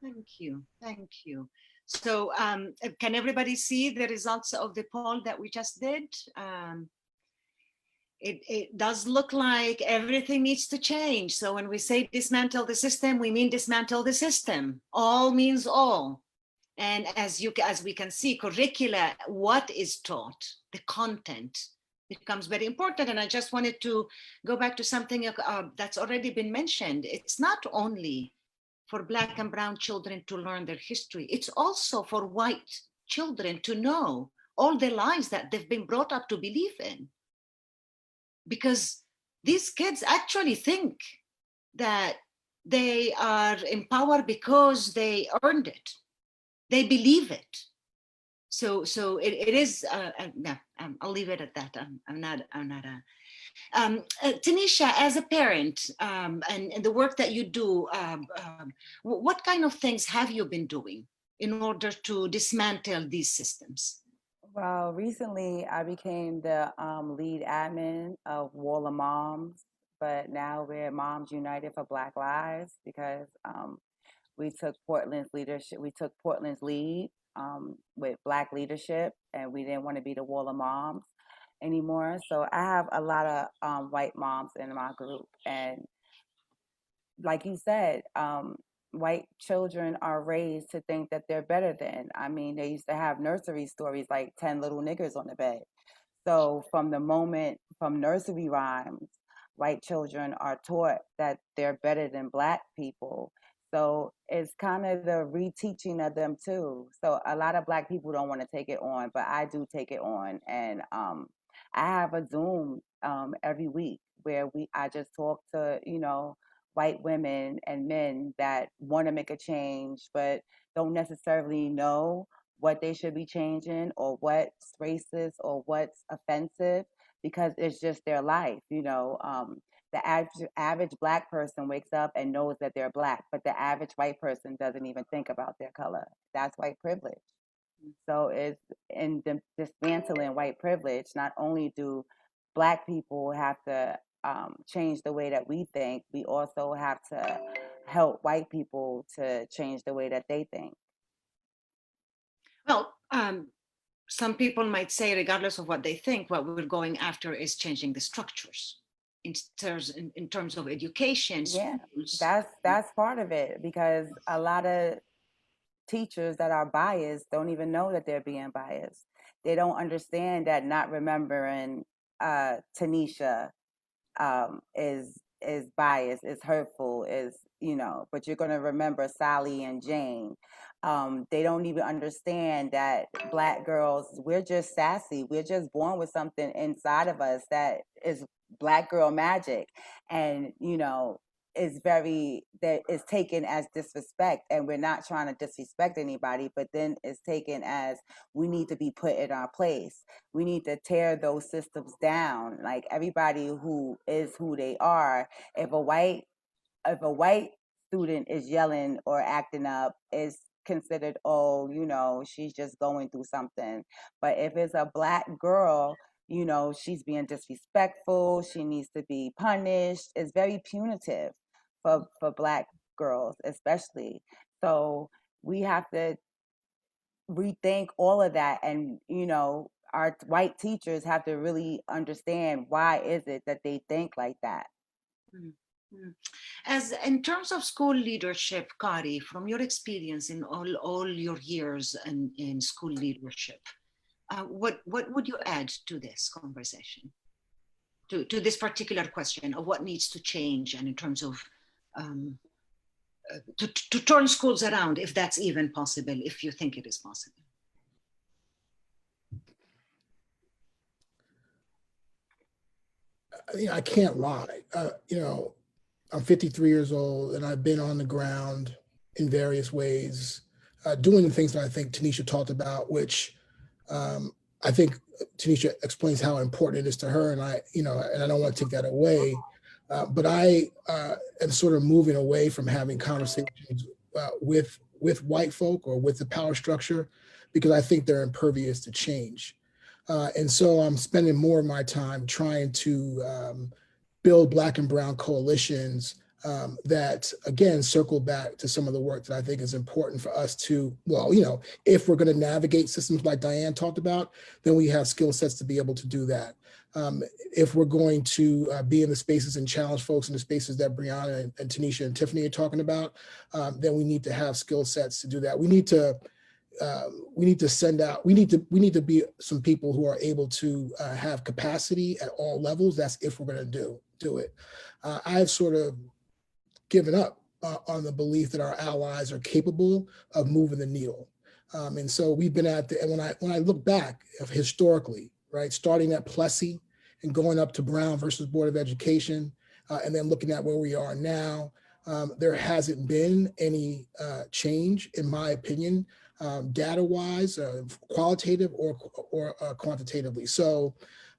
Thank you. Thank you. So can everybody see the results of the poll that we just did? It does look like everything needs to change. So when we say dismantle the system, we mean dismantle the system. All means all. And as we can see, curricula, what is taught, the content becomes very important. And I just wanted to go back to something that's already been mentioned. It's not only for Black and brown children to learn their history, it's also for white children to know all the lies that they've been brought up to believe in. Because these kids actually think that they are in power because they earned it. They believe it. So it is. No, I'll leave it at that. I'm not. Tanisha, as a parent, and the work that you do, what kind of things have you been doing in order to dismantle these systems? Well, recently I became the lead admin of Wall of Moms, but now we're Moms United for Black Lives because we took Portland's leadership. We took Portland's lead with Black leadership, and we didn't want to be the Wall of Moms anymore. So I have a lot of white moms in my group, and like you said, white children are raised to think that they're better than. I mean, they used to have nursery stories like 10 little niggers on the bed. So from nursery rhymes, white children are taught that they're better than Black people. So it's kind of the reteaching of them too. So a lot of Black people don't want to take it on, but I do take it on. And I have a Zoom every week where I just talk to, white women and men that want to make a change, but don't necessarily know what they should be changing or what's racist or what's offensive because it's just their life. The average Black person wakes up and knows that they're Black, but the average white person doesn't even think about their color. That's white privilege. So it's in dismantling white privilege. Not only do Black people have to change the way that we think, we also have to help white people to change the way that they think. Well, some people might say, regardless of what they think, what we're going after is changing the structures in terms of education. Yeah, that's part of it, because a lot of teachers that are biased don't even know that they're being biased. They don't understand that not remembering Tanisha is biased, is hurtful, but you're going to remember Sally and Jane. They don't even understand that Black girls, we're just sassy. We're just born with something inside of us that is Black girl magic. And, that is taken as disrespect, and we're not trying to disrespect anybody, but then it's taken as we need to be put in our place. We need to tear those systems down. Like, everybody who is who they are, if a white student is yelling or acting up, is considered, she's just going through something. But if it's a Black girl, she's being disrespectful, she needs to be punished. It's very punitive for Black girls, especially. So we have to rethink all of that. And, you know, our white teachers have to really understand why is it that they think like that. Mm-hmm. As in terms of school leadership, Kari, from your experience in all your years in school leadership, what would you add to this conversation, to this particular question of what needs to change, and in terms of to turn schools around, if that's even possible, if you think it is possible? I can't lie. You know, I'm 53 years old, and I've been on the ground in various ways, doing the things that I think Tanisha talked about, which I think Tanisha explains how important it is to her, and I don't want to take that away, but I am sort of moving away from having conversations with white folk or with the power structure, because I think they're impervious to change. And so I'm spending more of my time trying to build Black and Brown coalitions that, again, circle back to some of the work that I think is important for us to, well, you know, if we're going to navigate systems like Diane talked about, then we have skill sets to be able to do that. If we're going to be in the spaces and challenge folks in the spaces that Brianna and Tanisha and Tiffany are talking about, then we need to have skill sets to do that. We need to send out, we need to be some people who are able to have capacity at all levels. That's if we're going to do it. I've sort of given up on the belief that our allies are capable of moving the needle. And so we've been at the, and when I look back historically, right, starting at Plessy and going up to Brown versus Board of Education, and then looking at where we are now, there hasn't been any change, in my opinion, data-wise, qualitative or quantitatively. So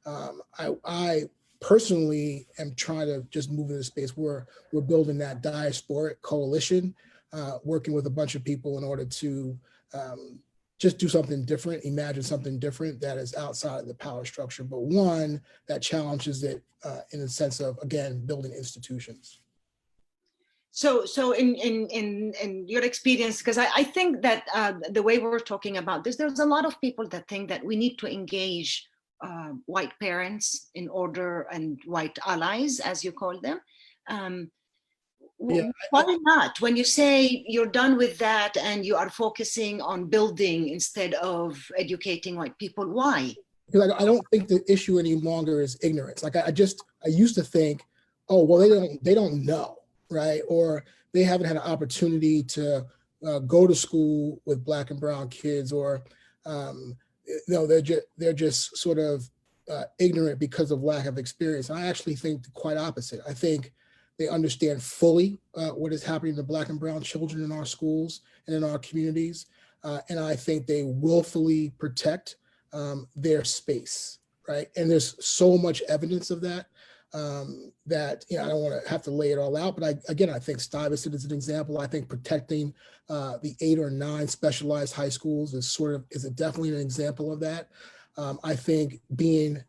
I personally am trying to just move in a space where we're building that diasporic coalition, working with a bunch of people in order to just do something different, imagine something different that is outside of the power structure, but one that challenges it in the sense of, again, building institutions. So in your experience, because I think that the way we're talking about this, there's a lot of people that think that we need to engage white parents in order, and white allies, as you call them. Why not? When you say you're done with that and you are focusing on building instead of educating white people, why? Because I don't think the issue any longer is ignorance. Like I used to think, oh, well, they don't know, right? Or they haven't had an opportunity to go to school with Black and Brown kids, or no, they're just sort of ignorant because of lack of experience. And I actually think the quite opposite. I think they understand fully what is happening to Black and Brown children in our schools and in our communities. And I think they willfully protect their space, right? And there's so much evidence of that, that, you know, I don't want to have to lay it all out, but I think Stuyvesant is an example. I think protecting the 8 or 9 specialized high schools is definitely an example of that. I think being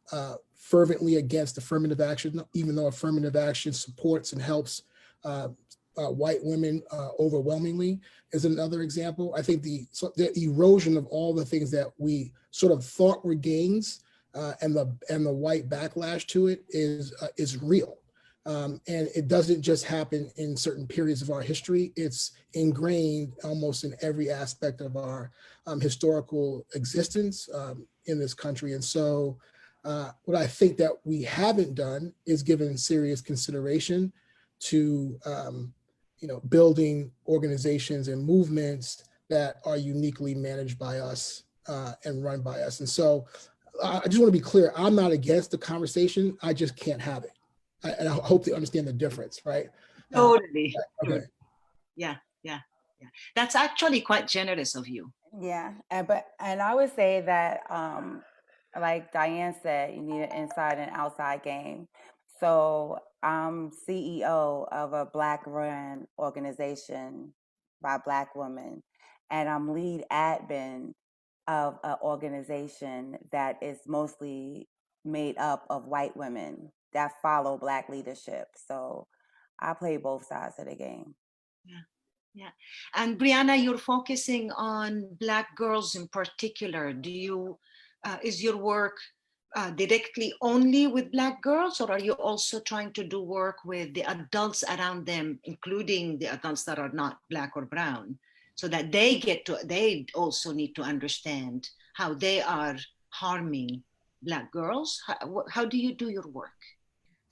fervently against affirmative action, even though affirmative action supports and helps white women overwhelmingly, is another example. I think the erosion of all the things that we sort of thought were gains, and the white backlash to it is real. And it doesn't just happen in certain periods of our history. It's ingrained almost in every aspect of our historical existence in this country. And so what I think that we haven't done is given serious consideration to building organizations and movements that are uniquely managed by us and run by us. And so I just want to be clear, I'm not against the conversation, I just can't have it. And I hope they understand the difference, right? Totally. Okay. Yeah. That's actually quite generous of you. Yeah, and I would say that, like Diane said, you need an inside and outside game. So I'm CEO of a Black-run organization by Black women, and I'm lead admin of an organization that is mostly made up of white women that follow Black leadership. So I play both sides of the game. Yeah. And Brianna, you're focusing on Black girls in particular. Is your work directly only with Black girls, or are you also trying to do work with the adults around them, including the adults that are not Black or brown, so that they also need to understand how they are harming Black girls? How do you do your work?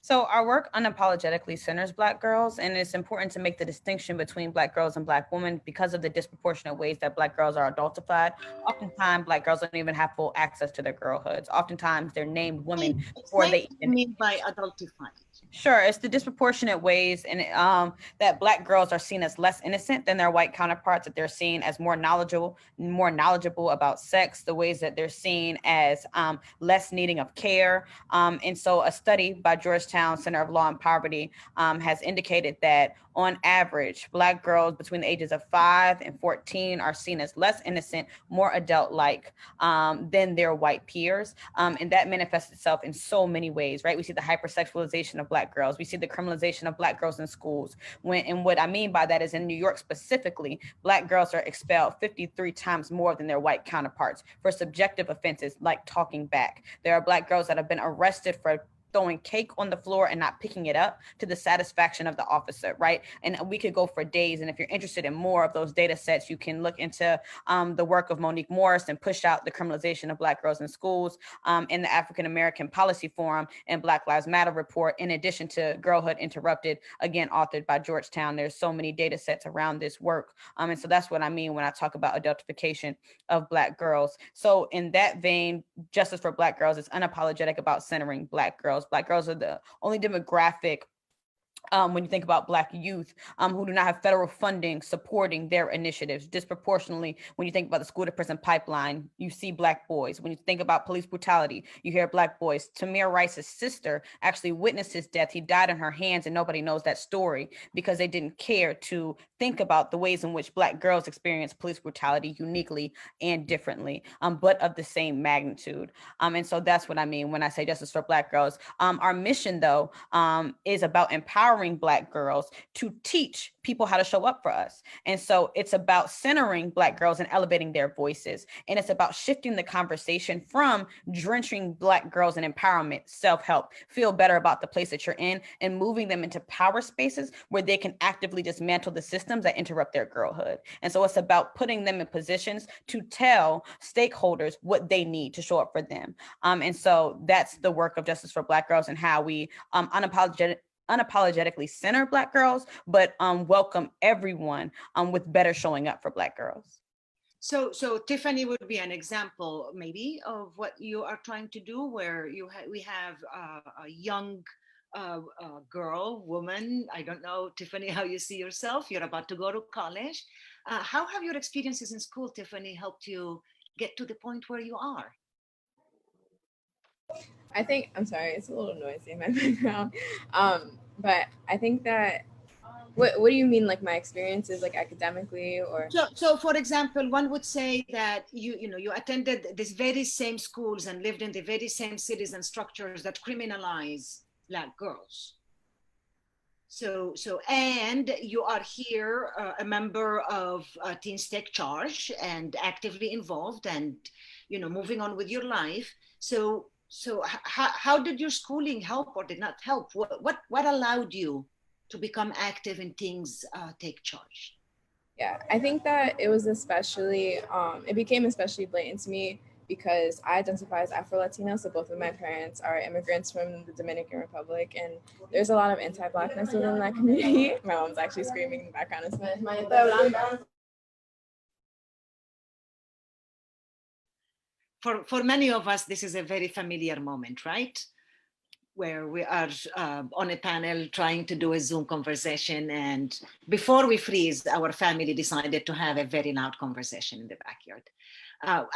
So our work unapologetically centers Black girls, and it's important to make the distinction between Black girls and Black women because of the disproportionate ways that Black girls are adultified. Oftentimes, Black girls don't even have full access to their girlhoods. Oftentimes, they're named women before Explain they what you even. mean by adultified. Sure, it's the disproportionate ways and that Black girls are seen as less innocent than their white counterparts, that they're seen as more knowledgeable about sex, the ways that they're seen as less needing of care. And so a study by Georgetown Center of Law and Poverty has indicated that on average, Black girls between the ages of 5 and 14 are seen as less innocent, more adult-like than their white peers. And that manifests itself in so many ways, right? We see the hypersexualization of Black girls. We see the criminalization of Black girls in schools. And what I mean by that is in New York specifically, Black girls are expelled 53 times more than their white counterparts for subjective offenses like talking back. There are Black girls that have been arrested for throwing cake on the floor and not picking it up to the satisfaction of the officer, right? And we could go for days. And if you're interested in more of those data sets, you can look into the work of Monique Morris and Push Out the Criminalization of Black Girls in Schools in the African American Policy Forum and Black Lives Matter report, in addition to Girlhood Interrupted, again, authored by Georgetown. There's so many data sets around this work. And so that's what I mean when I talk about adultification of Black girls. So in that vein, Justice for Black Girls is unapologetic about centering Black girls. Black girls are the only demographic when you think about Black youth who do not have federal funding supporting their initiatives. Disproportionately, when you think about the school to prison pipeline, you see Black boys. When you think about police brutality, you hear Black boys. Tamir Rice's sister actually witnessed his death. He died in her hands, and nobody knows that story because they didn't care to think about the ways in which Black girls experience police brutality uniquely and differently, but of the same magnitude. And so that's what I mean when I say justice for Black girls. Our mission, though, is about empowering Black girls to teach people how to show up for us. And so it's about centering Black girls and elevating their voices. And it's about shifting the conversation from drenching Black girls in empowerment, self-help, feel better about the place that you're in, and moving them into power spaces where they can actively dismantle the systems that interrupt their girlhood. And so it's about putting them in positions to tell stakeholders what they need to show up for them. And so that's the work of Justice for Black Girls and how we unapologetically center Black girls, but welcome everyone with better showing up for Black girls. So Tiffany would be an example maybe of what you are trying to do, where we have a young girl, woman. I don't know, Tiffany, how you see yourself. You're about to go to college. How have your experiences in school, Tiffany, helped you get to the point where you are? I think, I'm sorry, it's a little noisy in my background. But I think that, what do you mean, like my experiences, like academically, or? So for example, one would say that you attended these very same schools and lived in the very same cities and structures that criminalize Black girls. And you are here, a member of Teens Take Charge and actively involved and, moving on with your life. So how did your schooling help or did not help? What allowed you to become active in Teens Take Charge? Yeah, I think that it was especially, it became especially blatant to me because I identify as Afro-Latino, so both of my parents are immigrants from the Dominican Republic, and there's a lot of anti-Blackness within that community. My mom's actually screaming in the background. For many of us, this is a very familiar moment, right? Where we are on a panel trying to do a Zoom conversation, and before we freeze, our family decided to have a very loud conversation in the backyard.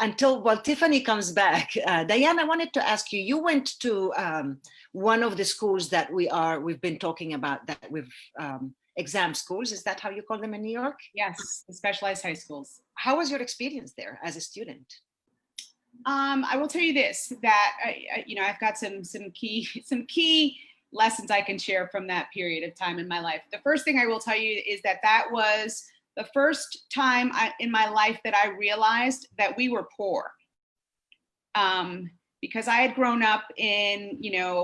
Until Tiffany comes back, Diane, I wanted to ask you, you went to one of the schools that we've been talking about, that we've exam schools. Is that how you call them in New York? Yes, the specialized high schools. How was your experience there as a student? I will tell you this, that I've got some key lessons I can share from that period of time in my life. The first thing I will tell you is that was the first time in my life that I realized that we were poor. Because I had grown up in,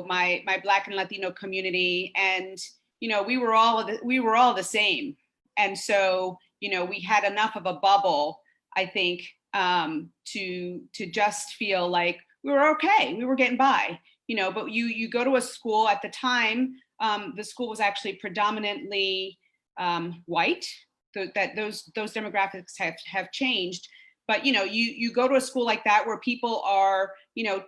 my Black and Latino community, and, we were all the same. And so, we had enough of a bubble, I think, to just feel like we were okay, we were getting by, but you go to a school at the time, the school was actually predominantly white, those demographics have changed. But you go to a school like that where people are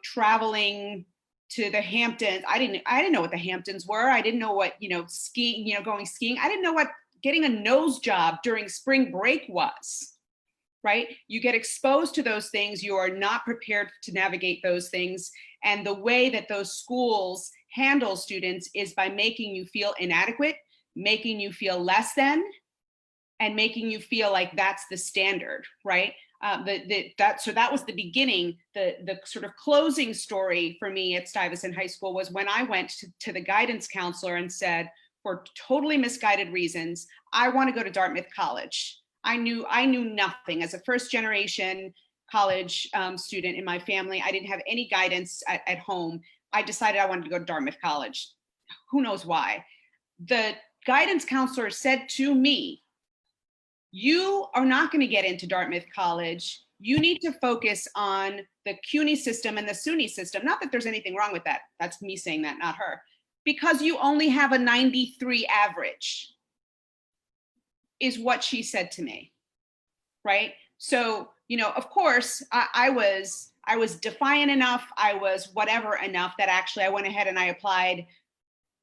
traveling to the Hamptons. I didn't know what the Hamptons were. I didn't know what skiing, going skiing. I didn't know what getting a nose job during spring break was. Right? You get exposed to those things. You are not prepared to navigate those things. And the way that those schools handle students is by making you feel inadequate, making you feel less than, and making you feel like that's the standard, right? So that was the beginning. The sort of closing story for me at Stuyvesant High School was when I went to the guidance counselor and said, for totally misguided reasons, I want to go to Dartmouth College. I knew nothing. As a first generation college student in my family, I didn't have any guidance at home. I decided I wanted to go to Dartmouth College. Who knows why? The guidance counselor said to me, you are not going to get into Dartmouth College. You need to focus on the CUNY system and the SUNY system. Not that there's anything wrong with that. That's me saying that, not her. Because you only have a 93 average, is what she said to me, right? So, of course, I was defiant enough, I was whatever enough that actually I went ahead and I applied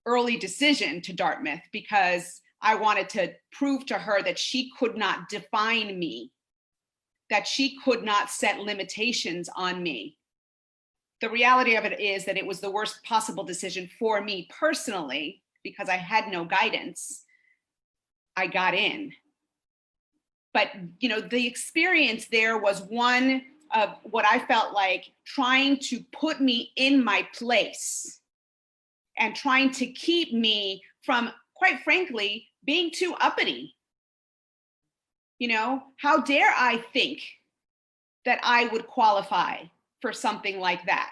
early decision to Dartmouth because I wanted to prove to her that she could not define me, that she could not set limitations on me. The reality of it is that it was the worst possible decision for me personally because I had no guidance. I got in. But, the experience there was one of what I felt like trying to put me in my place and trying to keep me from, quite frankly, being too uppity. How dare I think that I would qualify for something like that?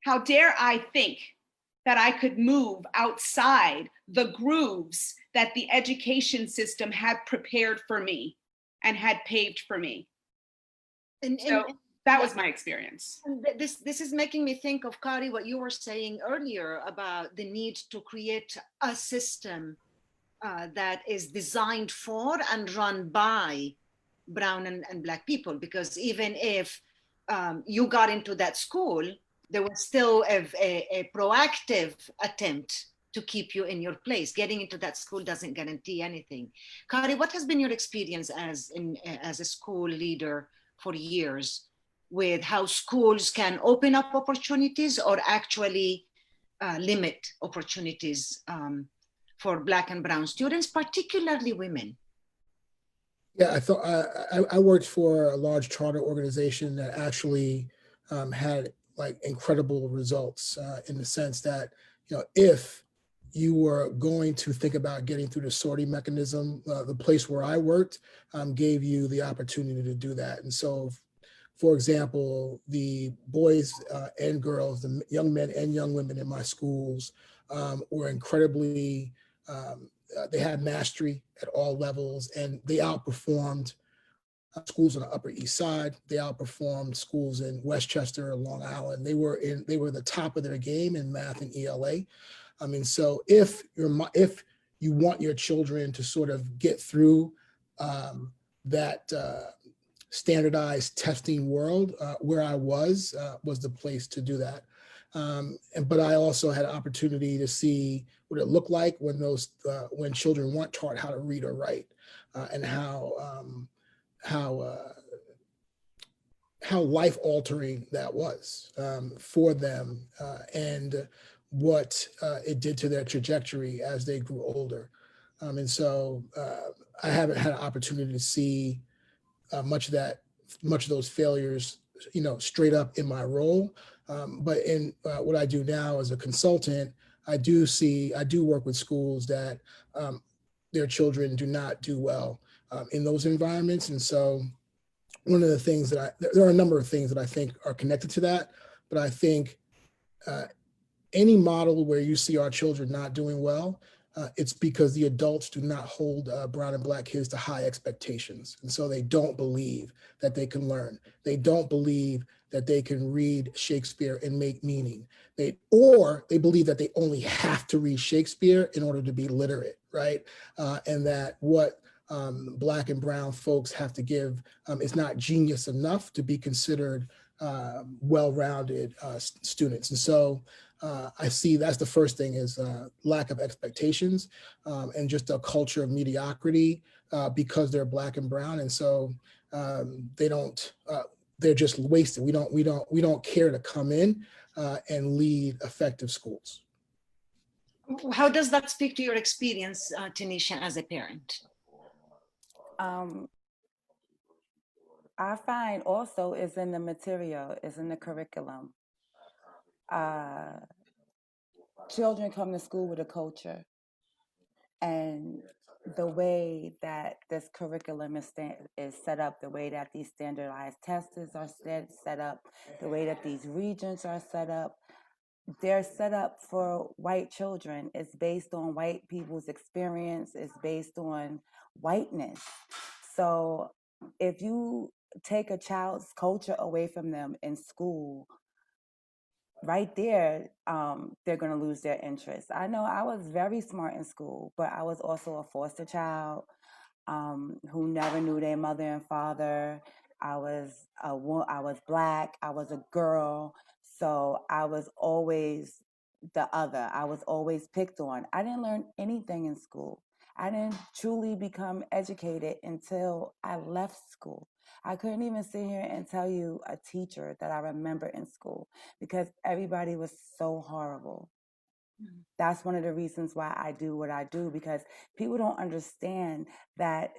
How dare I think that I could move outside the grooves that the education system had prepared for me and had paved for me? So that was my experience. This is making me think of, Kari, what you were saying earlier about the need to create a system that is designed for and run by brown and Black people, because even if you got into that school, there was still a proactive attempt to keep you in your place. Getting into that school doesn't guarantee anything. Kari, what has been your experience as a school leader for years with how schools can open up opportunities or actually limit opportunities for Black and brown students, particularly women? Yeah, I worked for a large charter organization that actually had like incredible results in the sense that, if you were going to think about getting through the sorting mechanism, the place where I worked gave you the opportunity to do that. And so, for example, the boys and girls, the young men and young women in my schools were incredibly, they had mastery at all levels, and they outperformed schools on the Upper East Side. They outperformed schools in Westchester, Long Island. They were the top of their game in math and ELA. I mean, so if you want your children to sort of get through that standardized testing world, where I was the place to do that. But I also had an opportunity to see what it looked like when children weren't taught how to read or write, and how life altering that was for them, and what it did to their trajectory as they grew older. And so I haven't had an opportunity to see much of those failures, straight up in my role. But in what I do now as a consultant, I do work with schools that their children do not do well in those environments. And so one of the things there are a number of things that I think are connected to that, but I think any model where you see our children not doing well, it's because the adults do not hold brown and black kids to high expectations. And so they don't believe that they can learn. They don't believe that they can read Shakespeare and make meaning. Or they believe that they only have to read Shakespeare in order to be literate, right? And that what black and brown folks have to give is not genius enough to be considered well-rounded students. And so I see that's the first thing is lack of expectations and just a culture of mediocrity because they're black and brown. And so they don't, they're just wasted. We don't care to come in and lead effective schools. How does that speak to your experience, Tanisha, as a parent? I find also is in the material, is in the curriculum. Children come to school with a culture, and the way that this curriculum is set up, the way that these standardized tests are set up, the way that these regions are set up, they're set up for white children. It's based on white people's experience. It's based on whiteness. So if you take a child's culture away from them in school, right there, they're going to lose their interest. I know I was very smart in school, but I was also a foster child who never knew their mother and father. I was black. I was a girl, so I was always the other. I was always picked on. I didn't learn anything in school. I didn't truly become educated until I left school. I couldn't even sit here and tell you a teacher that I remember in school because everybody was so horrible. That's one of the reasons why I do what I do, because people don't understand that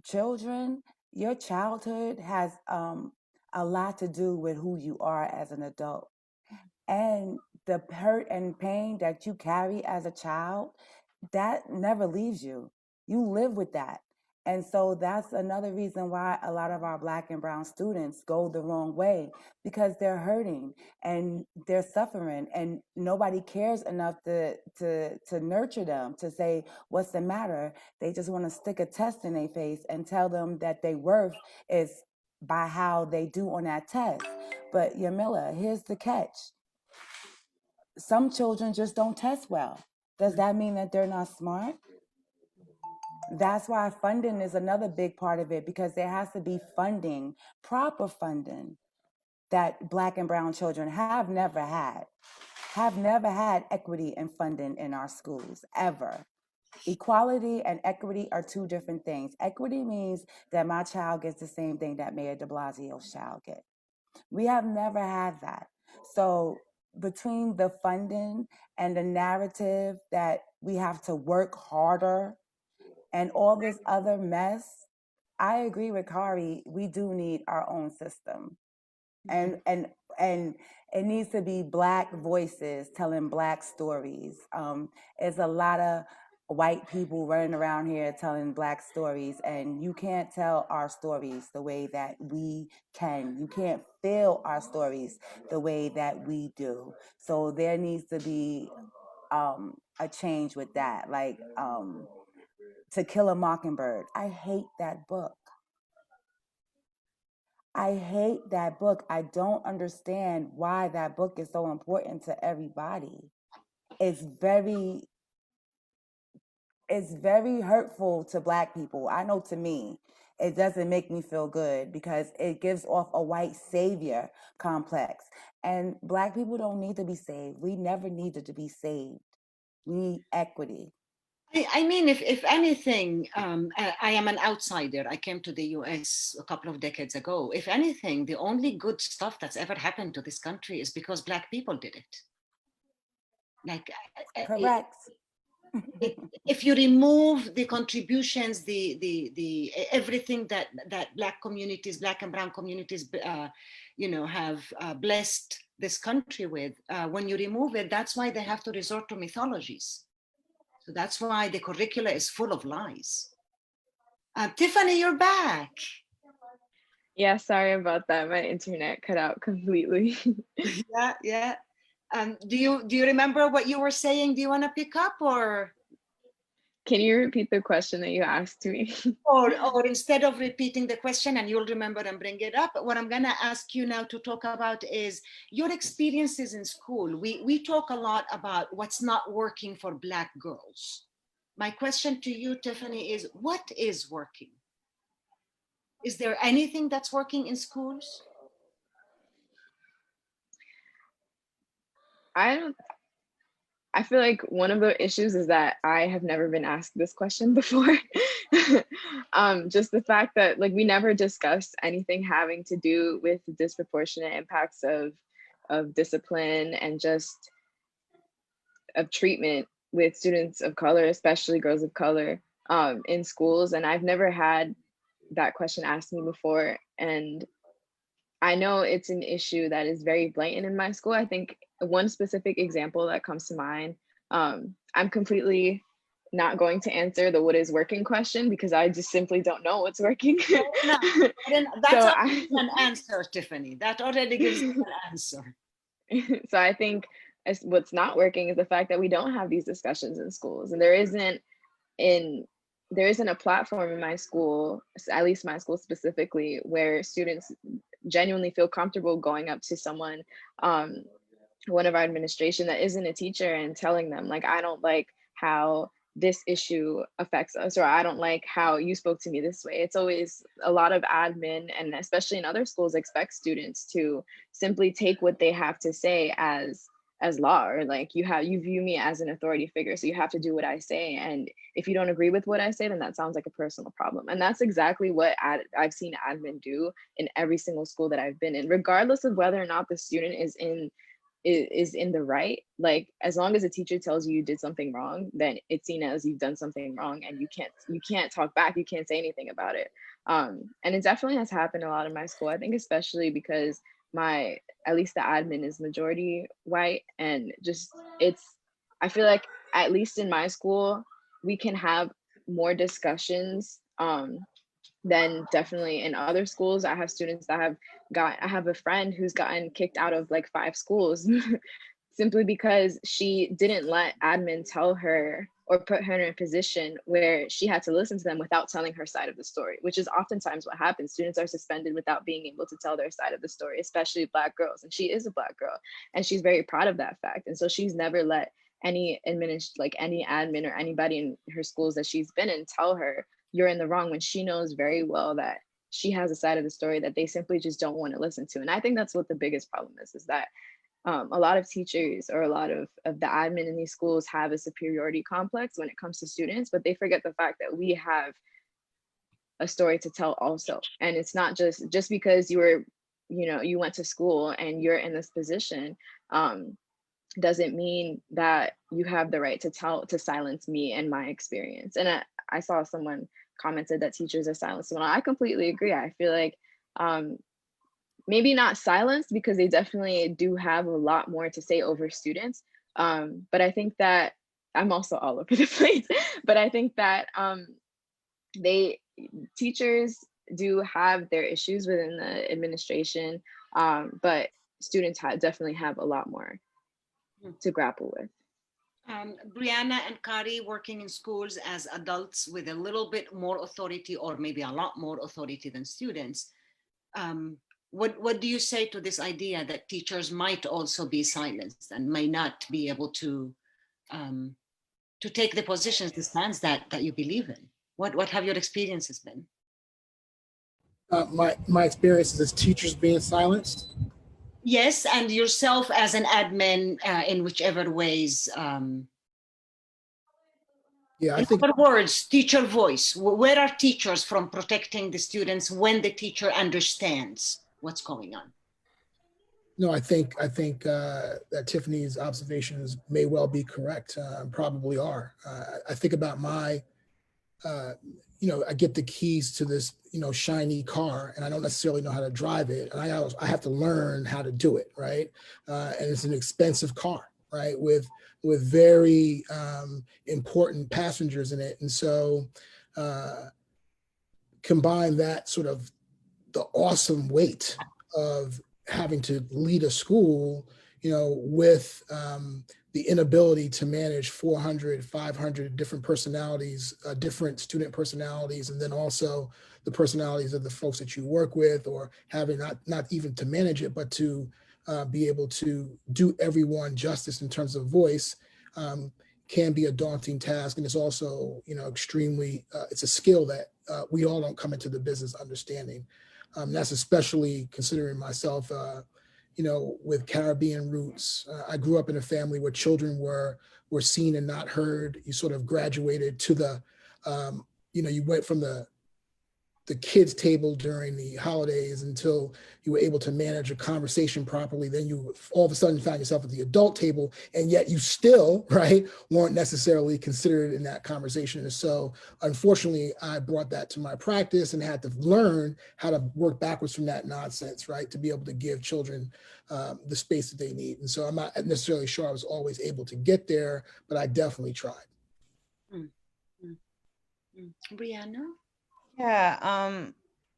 children, your childhood has a lot to do with who you are as an adult. And the hurt and pain that you carry as a child, that never leaves you. You live with that. And so that's another reason why a lot of our black and brown students go the wrong way, because they're hurting and they're suffering and nobody cares enough to nurture them, to say, what's the matter? They just want to stick a test in their face and tell them that their worth is by how they do on that test. But Yamila, here's the catch. Some children just don't test well. Does that mean that they're not smart? That's why funding is another big part of it, because there has to be funding, proper funding, that black and brown children have never had equity and funding in our schools, ever. Equality and equity are two different things. Equity means that my child gets the same thing that Mayor de Blasio's child gets. We have never had that. So between the funding and the narrative that we have to work harder and all this other mess, I agree with Kari. We do need our own system. And it needs to be black voices telling black stories. There's a lot of white people running around here telling black stories, and you can't tell our stories the way that we can. You can't feel our stories the way that we do. So there needs to be a change with that. Like To Kill a Mockingbird. I hate that book. I hate that book. I don't understand why that book is so important to everybody. It's very hurtful to black people. I know, to me, it doesn't make me feel good because it gives off a white savior complex. And black people don't need to be saved. We never needed to be saved. We need equity. I mean, if anything, I am an outsider. I came to the US a couple of decades ago. If anything, the only good stuff that's ever happened to this country is because Black people did it. Like, correct. If you remove the contributions, the everything that Black communities, Black and brown communities, have blessed this country with, when you remove it, that's why they have to resort to mythologies. So that's why the curricula is full of lies. Tiffany, you're back. Yeah, sorry about that. My internet cut out completely. Yeah. Do you remember what you were saying? Do you want to pick up, or Can you repeat the question that you asked me? or instead of repeating the question and you'll remember and bring it up, what I'm going to ask you now to talk about is your experiences in school. We talk a lot about what's not working for Black girls. My question to you, Tiffany, is what is working? Is there anything that's working in schools? I feel like one of the issues is that I have never been asked this question before. Just the fact that like we never discussed anything having to do with disproportionate impacts of discipline and just of treatment with students of color, especially girls of color, in schools. And I've never had that question asked me before. And I know it's an issue that is very blatant in my school. I think one specific example that comes to mind, I'm completely not going to answer the what is working question because I just simply don't know what's working. No, that's So already an answer, Tiffany. That already gives you an answer. So I think what's not working is the fact that we don't have these discussions in schools, and there isn't a platform in my school, at least my school specifically, where students genuinely feel comfortable going up to someone, one of our administration that isn't a teacher, and telling them like, I don't like how this issue affects us, or I don't like how you spoke to me this way. It's always a lot of admin, and especially in other schools, expect students to simply take what they have to say as law, or like you view me as an authority figure, so you have to do what I say, and if you don't agree with what I say, then that sounds like a personal problem. And that's exactly what I've seen admin do in every single school that I've been in, regardless of whether or not the student is in the right. Like, as long as a teacher tells you did something wrong, then it's seen as you've done something wrong, and you can't talk back, you can't say anything about it. And it definitely has happened a lot in my school. I think especially because at least the admin is majority white, and just I feel like at least in my school we can have more discussions than definitely in other schools. I have students that I have a friend who's gotten kicked out of like 5 schools simply because she didn't let admin tell her or put her in a position where she had to listen to them without telling her side of the story, which is oftentimes what happens. Students are suspended without being able to tell their side of the story, especially Black girls. And she is a Black girl, and she's very proud of that fact. And so she's never let any admin or anybody in her schools that she's been in tell her you're in the wrong, when she knows very well that she has a side of the story that they simply just don't want to listen to. And I think that's what the biggest problem is that a lot of teachers or a lot of the admin in these schools have a superiority complex when it comes to students, but they forget the fact that we have a story to tell also. And it's not just because you went to school and you're in this position, doesn't mean that you have the right to silence me and my experience. And I saw someone commented that teachers are silenced. Well, I completely agree. I feel like maybe not silenced, because they definitely do have a lot more to say over students. But I think that I'm also all over the place. But I think that teachers do have their issues within the administration, but students definitely have a lot more to grapple with. Brianna and Kari, working in schools as adults with a little bit more authority, or maybe a lot more authority than students, what do you say to this idea that teachers might also be silenced and may not be able to take the positions, the stands that you believe in? What have your experiences been? My experiences as teachers being silenced. Yes, and yourself as an admin in whichever ways. Yeah, in other words, teacher voice. Where are teachers from protecting the students when the teacher understands what's going on? No, I think that Tiffany's observations may well be correct. Probably are. I think about I get the keys to this, shiny car, and I don't necessarily know how to drive it, and I have to learn how to do it, right? And it's an expensive car, right, with very important passengers in it, and so combine that sort of the awesome weight of having to lead a school, with the inability to manage 400, 500 different personalities, different student personalities, and then also the personalities of the folks that you work with, or having not even to manage it, but to be able to do everyone justice in terms of voice, can be a daunting task. And it's also, extremely, it's a skill that we all don't come into the business understanding. That's especially considering myself, with Caribbean roots. I grew up in a family where children were seen and not heard. You sort of graduated to the, you went from the kids' table during the holidays until you were able to manage a conversation properly. Then you all of a sudden found yourself at the adult table, and yet you still, right, weren't necessarily considered in that conversation. And so unfortunately, I brought that to my practice and had to learn how to work backwards from that nonsense, right, to be able to give children the space that they need. And so I'm not necessarily sure I was always able to get there, but I definitely tried. Brianna? Yeah,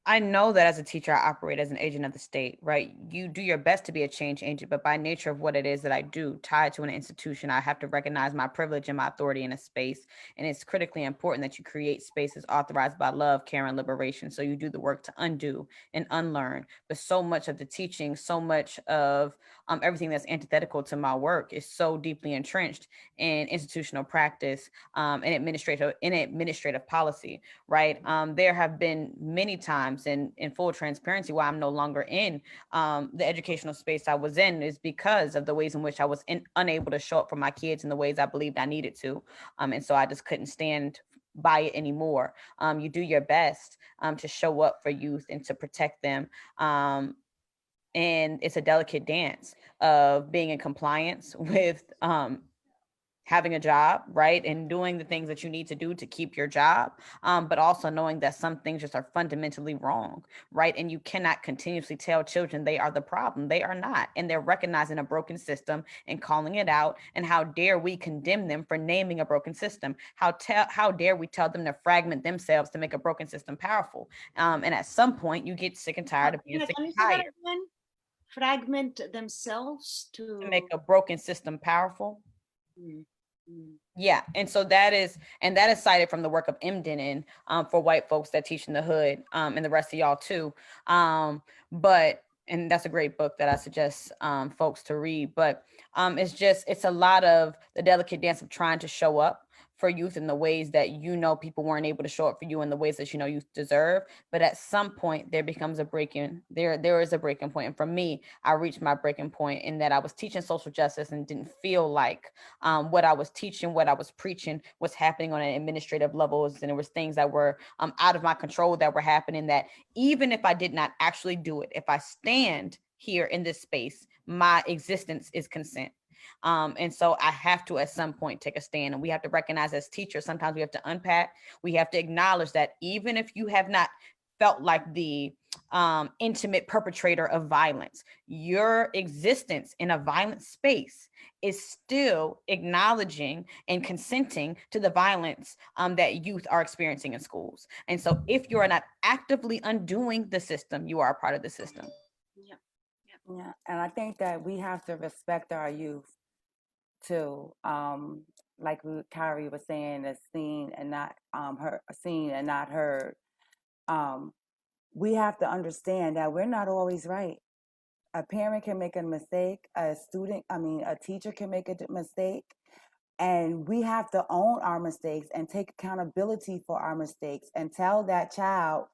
I know that as a teacher, I operate as an agent of the state, right? You do your best to be a change agent, but by nature of what it is that I do, tied to an institution, I have to recognize my privilege and my authority in a space. And it's critically important that you create spaces authorized by love, care, and liberation. So you do the work to undo and unlearn. But so much of the teaching, so much of everything that's antithetical to my work is so deeply entrenched in institutional practice and administrative policy, right? There have been many times, and in full transparency, why I'm no longer in the educational space I was in is because of the ways in which I was unable to show up for my kids in the ways I believed I needed to. And so I just couldn't stand by it anymore. You do your best to show up for youth and to protect them. And it's a delicate dance of being in compliance with having a job, right? And doing the things that you need to do to keep your job, but also knowing that some things just are fundamentally wrong, right? And you cannot continuously tell children they are the problem. They are not. And they're recognizing a broken system and calling it out. And how dare we condemn them for naming a broken system? How dare we tell them to fragment themselves to make a broken system powerful? And at some point you get sick and tired of being sick and tired. Fragment themselves to make a broken system powerful. Mm. Yeah, and so that is cited from the work of M. Denon for white folks that teach in the hood, and the rest of y'all too. And that's a great book that I suggest folks to read. But it's a lot of the delicate dance of trying to show up for youth in the ways that people weren't able to show up for you in the ways that youth deserve. But at some point there becomes there is a breaking point. And for me, I reached my breaking point in that I was teaching social justice and didn't feel like what I was teaching, what I was preaching was happening on an administrative levels. And there was things that were out of my control that were happening, that even if I did not actually do it, if I stand here in this space, my existence is consent. And so I have to, at some point, take a stand. And we have to recognize as teachers, sometimes we have to unpack. We have to acknowledge that even if you have not felt like the intimate perpetrator of violence, your existence in a violent space is still acknowledging and consenting to the violence that youth are experiencing in schools. And so if you are not actively undoing the system, you are a part of the system. Yeah, and I think that we have to respect our youth too. Like Kyrie was saying, is seen and not heard. We have to understand that we're not always right. A parent can make a mistake. A teacher can make a mistake, and we have to own our mistakes and take accountability for our mistakes and tell that child,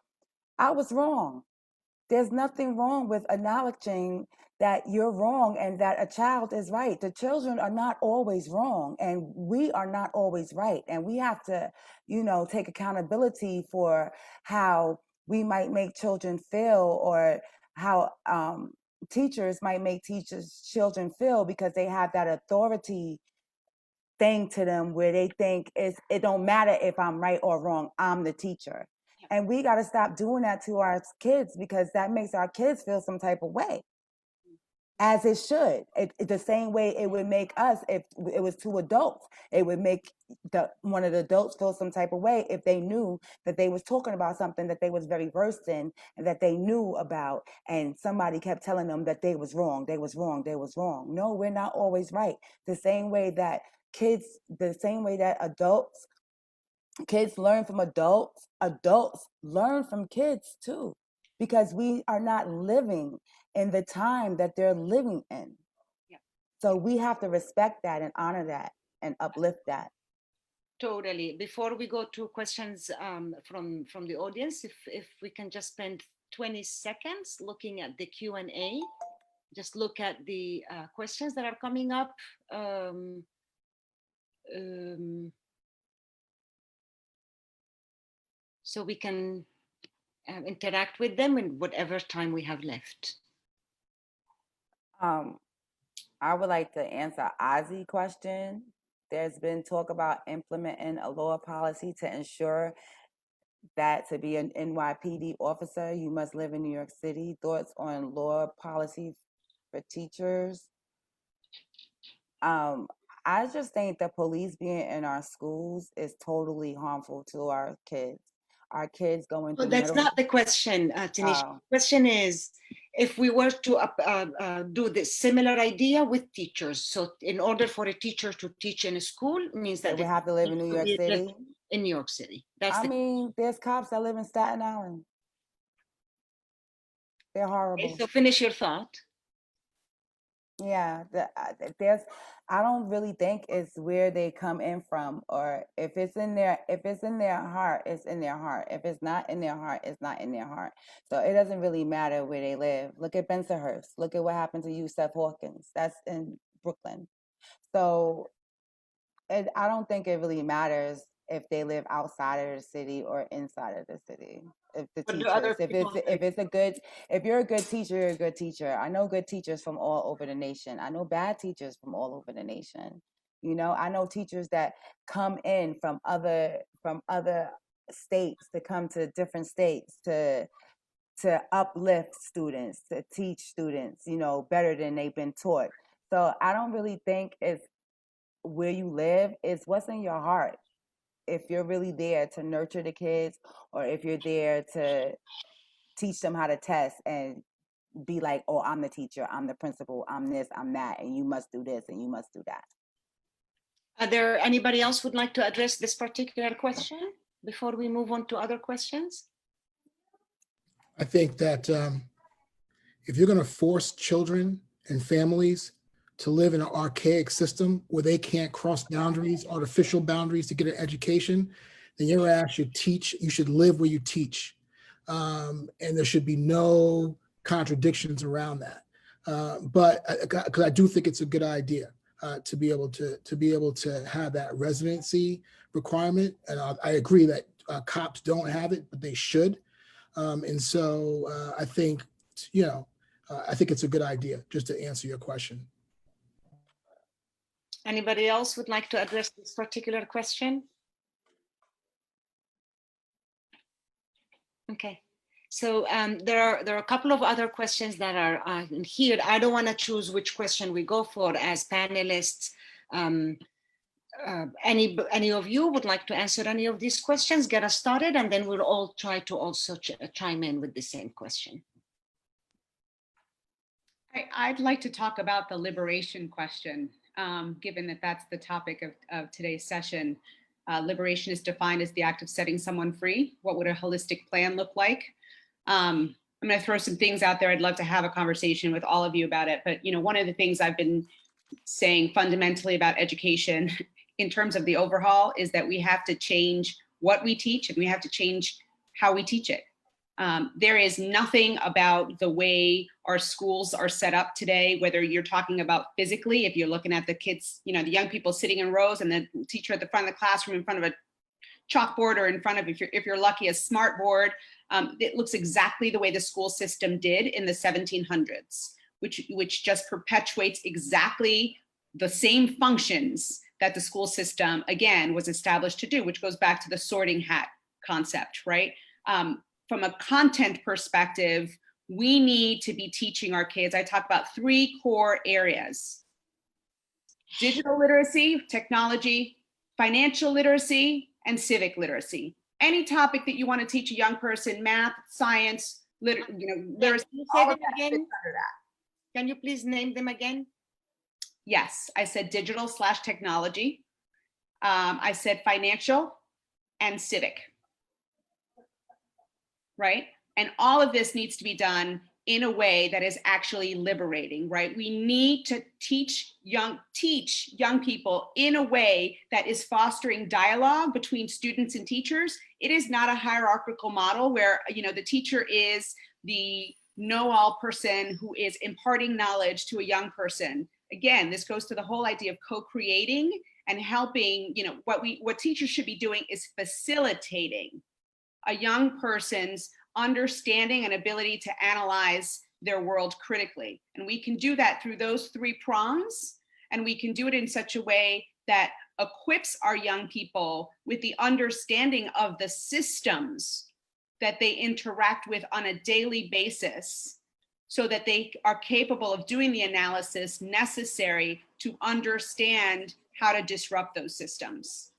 "I was wrong." There's nothing wrong with acknowledging that you're wrong and that a child is right. The children are not always wrong, and we are not always right. And we have to, take accountability for how we might make children feel, or how teachers might make children feel, because they have that authority thing to them where they think it don't matter if I'm right or wrong, I'm the teacher. And we got to stop doing that to our kids, because that makes our kids feel some type of way. as it should. The same way it would make us if it was two adults. It would make one of the adults feel some type of way if they knew that they was talking about something that they was very versed in and that they knew about, and somebody kept telling them that they was wrong, they was wrong, they was wrong. No, we're not always right. The same way that kids learn from adults, adults learn from kids too, because we are not living in the time that they're living in. Yeah. So we have to respect that and honor that and uplift that. Totally. Before we go to questions from the audience, if we can just spend 20 seconds looking at the Q&A, just look at the questions that are coming up. So we can interact with them in whatever time we have left. I would like to answer Ozzy's question. There's been talk about implementing a law policy to ensure that to be an NYPD officer, you must live in New York City. Thoughts on law policy for teachers? I just think the police being in our schools is totally harmful to our kids. Our kids going through. But that's not the question, Tanisha. The question is, if we were to do this similar idea with teachers, so in order for a teacher to teach in a school means that they would have to live in New York City. In New York City. There's cops that live in Staten Island. They're horrible. Okay, so finish your thought. Yeah, I don't really think it's where they come in from, or if it's in their heart, it's in their heart. If it's not in their heart, it's not in their heart. So it doesn't really matter where they live. Look at Bensonhurst. Look at what happened to Seth Hawkins. That's in Brooklyn. So I don't think it really matters if they live outside of the city or inside of the city. If the teachers, if you're a good teacher, you're a good teacher. I know good teachers from all over the nation. I know bad teachers from all over the nation. You know, I know teachers that come in from other states to come to different states to uplift students, to teach students, you know, better than they've been taught. So I don't really think it's where you live, it's what's in your heart. If you're really there to nurture the kids, or if you're there to teach them how to test and be like, oh, I'm the teacher, I'm the principal, I'm this, I'm that, and you must do this and you must do that. Are there anybody else would like to address this particular question before we move on to other questions? I think that if you're going to force children and families to live in an archaic system where they can't cross boundaries, artificial boundaries to get an education, then your ass should teach, you should live where you teach. And there should be no contradictions around that. But because I do think it's a good idea to be able to have that residency requirement. And I agree that cops don't have it, but they should. And so I think, I think it's a good idea, just to answer your question. Anybody else would like to address this particular question? Okay, so there are a couple of other questions that are here. I don't want to choose which question we go for as panelists. Any of you would like to answer any of these questions, get us started, and then we'll all try to also chime in with the same question. I'd like to talk about the liberation question, given that that's the topic of today's session. Liberation is defined as the act of setting someone free. What would a holistic plan look like? I'm going to throw some things out there. I'd love to have a conversation with all of you about it. But one of the things I've been saying fundamentally about education in terms of the overhaul is that we have to change what we teach, and we have to change how we teach it. There is nothing about the way our schools are set up today, whether you're talking about physically, if you're looking at the kids, the young people sitting in rows and the teacher at the front of the classroom in front of a chalkboard, or in front of, if you're lucky, a smart board. It looks exactly the way the school system did in the 1700s, which just perpetuates exactly the same functions that the school system, again, was established to do, which goes back to the sorting hat concept, right? From a content perspective, we need to be teaching our kids. I talk about 3 core areas: digital literacy, technology, financial literacy, and civic literacy. Any topic that you want to teach a young person, math, science, literacy, Can you say all them of that again? fits under that. Can you please name them again? Yes, I said digital/technology. I said financial and civic, right? And all of this needs to be done in a way that is actually liberating, right? We need to teach young people in a way that is fostering dialogue between students and teachers. It is not a hierarchical model where, the teacher is the know-all person who is imparting knowledge to a young person. Again, this goes to the whole idea of co-creating and helping. What teachers should be doing is facilitating a young person's understanding and ability to analyze their world critically. And we can do that through those 3 prongs, and we can do it in such a way that equips our young people with the understanding of the systems that they interact with on a daily basis, so that they are capable of doing the analysis necessary to understand how to disrupt those systems.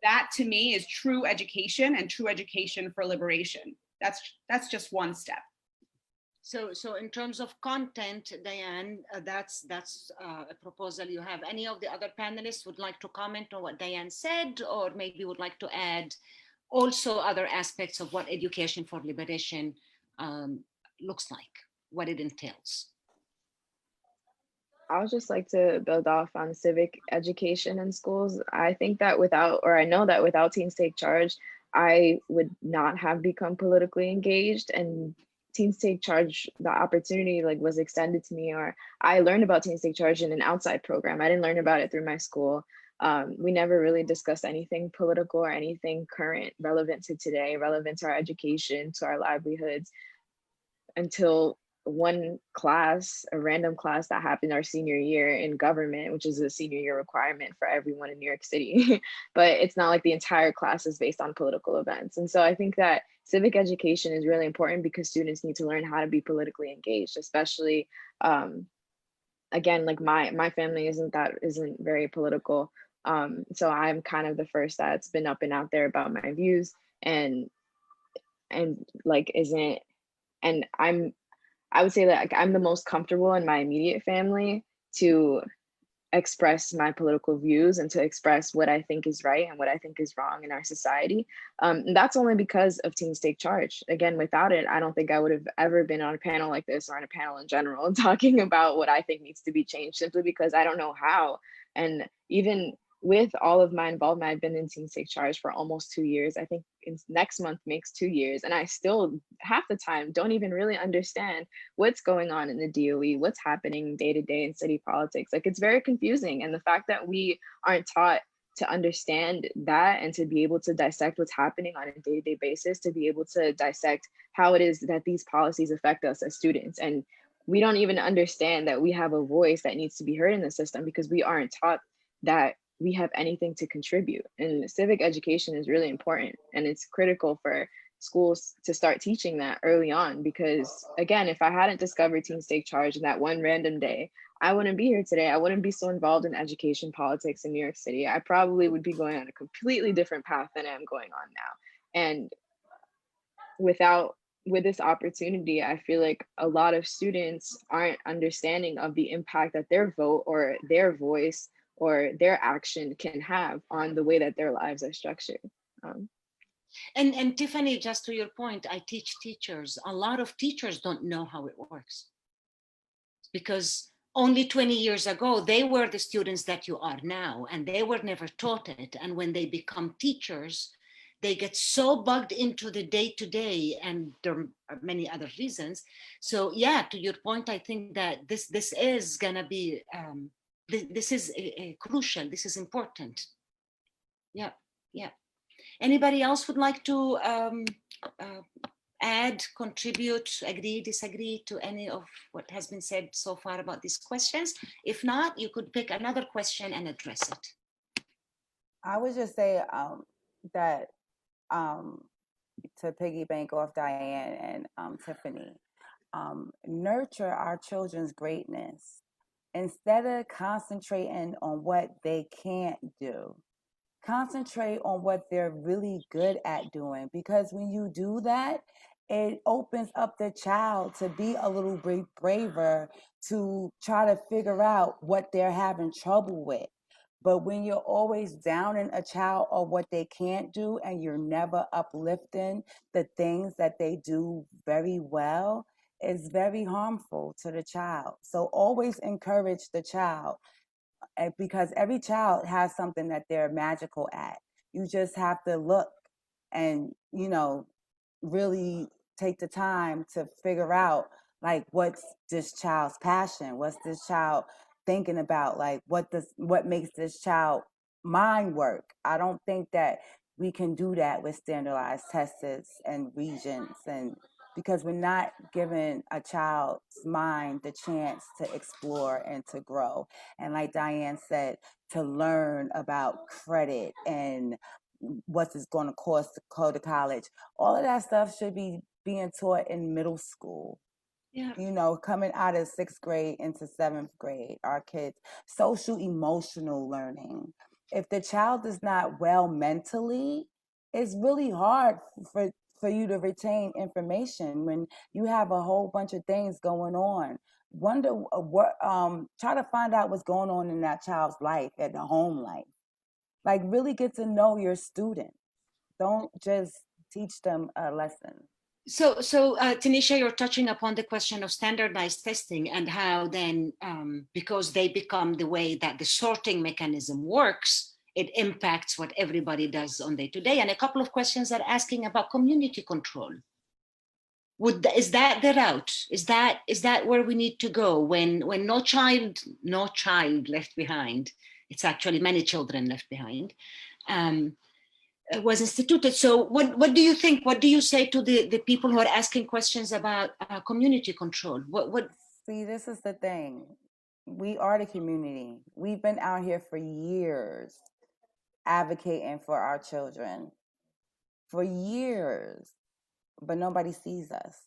That to me is true education, and true education for liberation. That's just one step. So in terms of content, Diane, that's a proposal you have. Any of the other panelists would like to comment on what Diane said, or maybe would like to add also other aspects of what education for liberation looks like, what it entails? I would just like to build off on civic education in schools. I think that I know that without Teens Take Charge, I would not have become politically engaged, and Teens Take Charge, the opportunity was extended to me, or I learned about Teens Take Charge in an outside program. I didn't learn about it through my school. We never really discussed anything political or anything current, relevant to today, relevant to our education, to our livelihoods, until one class, a random class that happened our senior year in government, which is a senior year requirement for everyone in New York City. But it's not like the entire class is based on political events. And so I think that civic education is really important because students need to learn how to be politically engaged, especially again, like my family isn't very political. So I'm kind of the first that's been up and out there about my views, and like isn't, and I would say that I'm the most comfortable in my immediate family to express my political views and to express what I think is right and what I think is wrong in our society. And that's only because of Teens Take Charge. Again, without it, I don't think I would have ever been on a panel like this, or on a panel in general, talking about what I think needs to be changed, simply because I don't know how. And even with all of my involvement, I've been in Teens Take Charge for almost 2 years. I think next month makes 2 years. And I still, half the time, don't even really understand what's going on in the DOE, what's happening day to day in city politics. Like, it's very confusing. And the fact that we aren't taught to understand that and to be able to dissect what's happening on a day-to-day basis, to be able to dissect how it is that these policies affect us as students. And we don't even understand that we have a voice that needs to be heard in the system, because we aren't taught that we have anything to contribute. And civic education is really important, and it's critical for schools to start teaching that early on, because again, if I hadn't discovered Teens Take Charge in that one random day, I wouldn't be here today. I wouldn't be so involved in education politics in New York City. I probably would be going on a completely different path than I'm going on now. And with this opportunity, I feel like a lot of students aren't understanding of the impact that their vote or their voice or their action can have on the way that their lives are structured. And Tiffany, just to your point, I teach teachers. A lot of teachers don't know how it works, because only 20 years ago, they were the students that you are now, and they were never taught it. And when they become teachers, they get so bugged into the day-to-day, and there are many other reasons. So yeah, to your point, I think that this is gonna be, this is crucial, this is important. Yeah, yeah. Anybody else would like to add, contribute, agree, disagree to any of what has been said so far about these questions? If not, you could pick another question and address it. I would just say that to piggyback off Diane and Tiffany, nurture our children's greatness. Instead of concentrating on what they can't do, concentrate on what they're really good at doing. Because when you do that, it opens up the child to be a little bit braver, to try to figure out what they're having trouble with. But when you're always downing a child on what they can't do and you're never uplifting the things that they do very well, it's very harmful to the child. So always encourage the child, because every child has something that they're magical at. You just have to look and, really take the time to figure out, like, what's this child's passion, what's this child thinking about, like what makes this child mind work. I don't think that we can do that with standardized tests and regions, and because we're not giving a child's mind the chance to explore and to grow, and like Diane said, to learn about credit and what it's going to cost to go to college. All of that stuff should be being taught in middle school. Yeah. Coming out of 6th grade into 7th grade, our kids, social emotional learning. If the child is not well mentally, it's really hard for you to retain information when you have a whole bunch of things going on. Wonder what try to find out what's going on in that child's life, at the home life. Like, really get to know your student. Don't just teach them a lesson. So, Tanisha, you're touching upon the question of standardized testing and how then, because they become the way that the sorting mechanism works, it impacts what everybody does on day to day. And a couple of questions are asking about community control. Is that the route? Is that where we need to go when no child left behind? It's actually many children left behind. Was instituted. So what do you think? What do you say to the people who are asking questions about community control? What? See, this is the thing. We are the community. We've been out here for years advocating for our children. For years. But nobody sees us.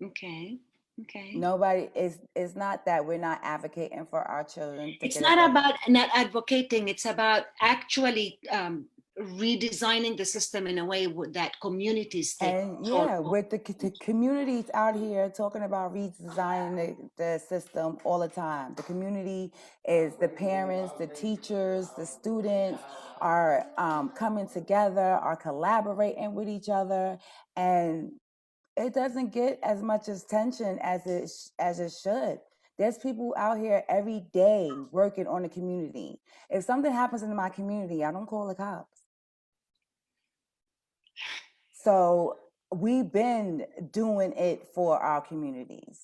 Okay. Nobody it's not that we're not advocating for our children. It's not about not advocating. It's about actually redesigning the system in a way that communities take. And with the communities out here talking about redesigning the system all the time. The community is the parents, the teachers, the students are coming together, are collaborating with each other, and it doesn't get as much attention as it should. There's people out here every day working on the community. If something happens in my community, I don't call the cops. So we've been doing it for our communities.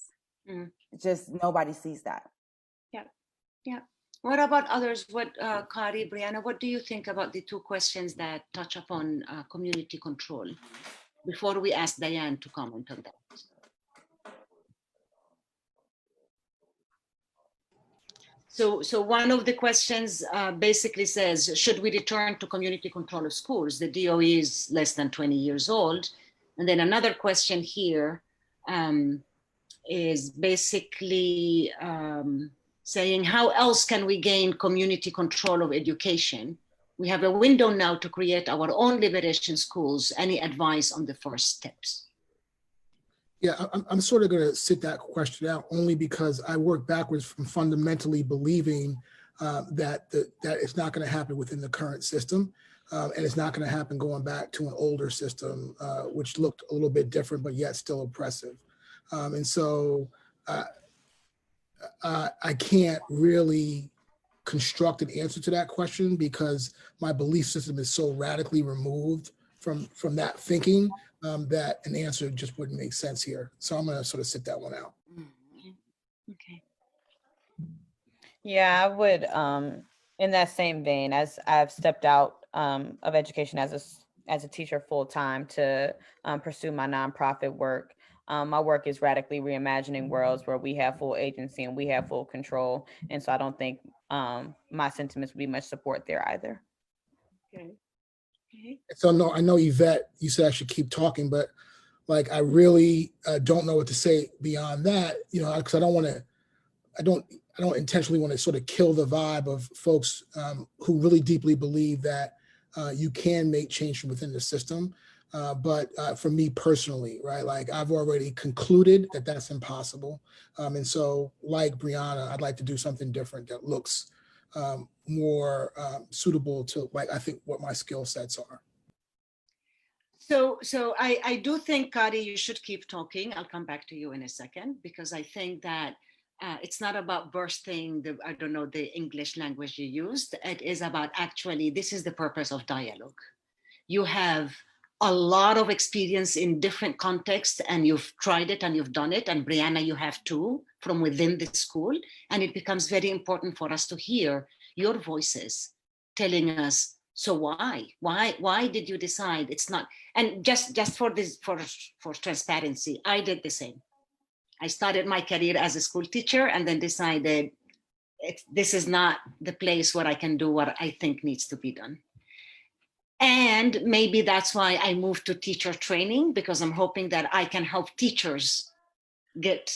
Just nobody sees that. Yeah. What about others? Kari, Brianna, what do you think about the two questions that touch upon community control? Before we ask Diane to comment on that. So one of the questions basically says, should we return to community control of schools? The DOE is less than 20 years old. And then another question here is basically saying, how else can we gain community control of education? We have a window now to create our own liberation schools. Any advice on the first steps? Yeah, I'm sort of going to sit that question out only because I work backwards from fundamentally believing that it's not going to happen within the current system. And it's not going to happen going back to an older system, which looked a little bit different, but yet still oppressive. And so I can't really construct an answer to that question because my belief system is so radically removed from that thinking that an answer just wouldn't make sense here. So I'm going to sort of sit that one out. Okay. Yeah, I would, in that same vein, as I've stepped out of education as a teacher full time to pursue my nonprofit work. My work is radically reimagining worlds where we have full agency and we have full control. And so I don't think my sentiments would be much support there either. Okay. So no, I know Yvette, you said I should keep talking, but like, I really don't know what to say beyond that, you know, because I don't intentionally want to sort of kill the vibe of folks who really deeply believe that you can make change from within the system. But for me personally, right, like I've already concluded that that's impossible. And so like Brianna, I'd like to do something different that looks more suitable to, like, I think what my skill sets are. So I do think, Kari, you should keep talking. I'll come back to you in a second, because I think that it's not about bursting the, I don't know, the English language you used. It is about actually, this is the purpose of dialogue. You have a lot of experience in different contexts, and you've tried it and you've done it. And Brianna, you have too, from within the school. And it becomes very important for us to hear your voices telling us, so why did you decide it's not? And just for this, for transparency, I did the same. I started my career as a school teacher and then decided this is not the place where I can do what I think needs to be done. And maybe that's why I moved to teacher training, because I'm hoping that I can help teachers get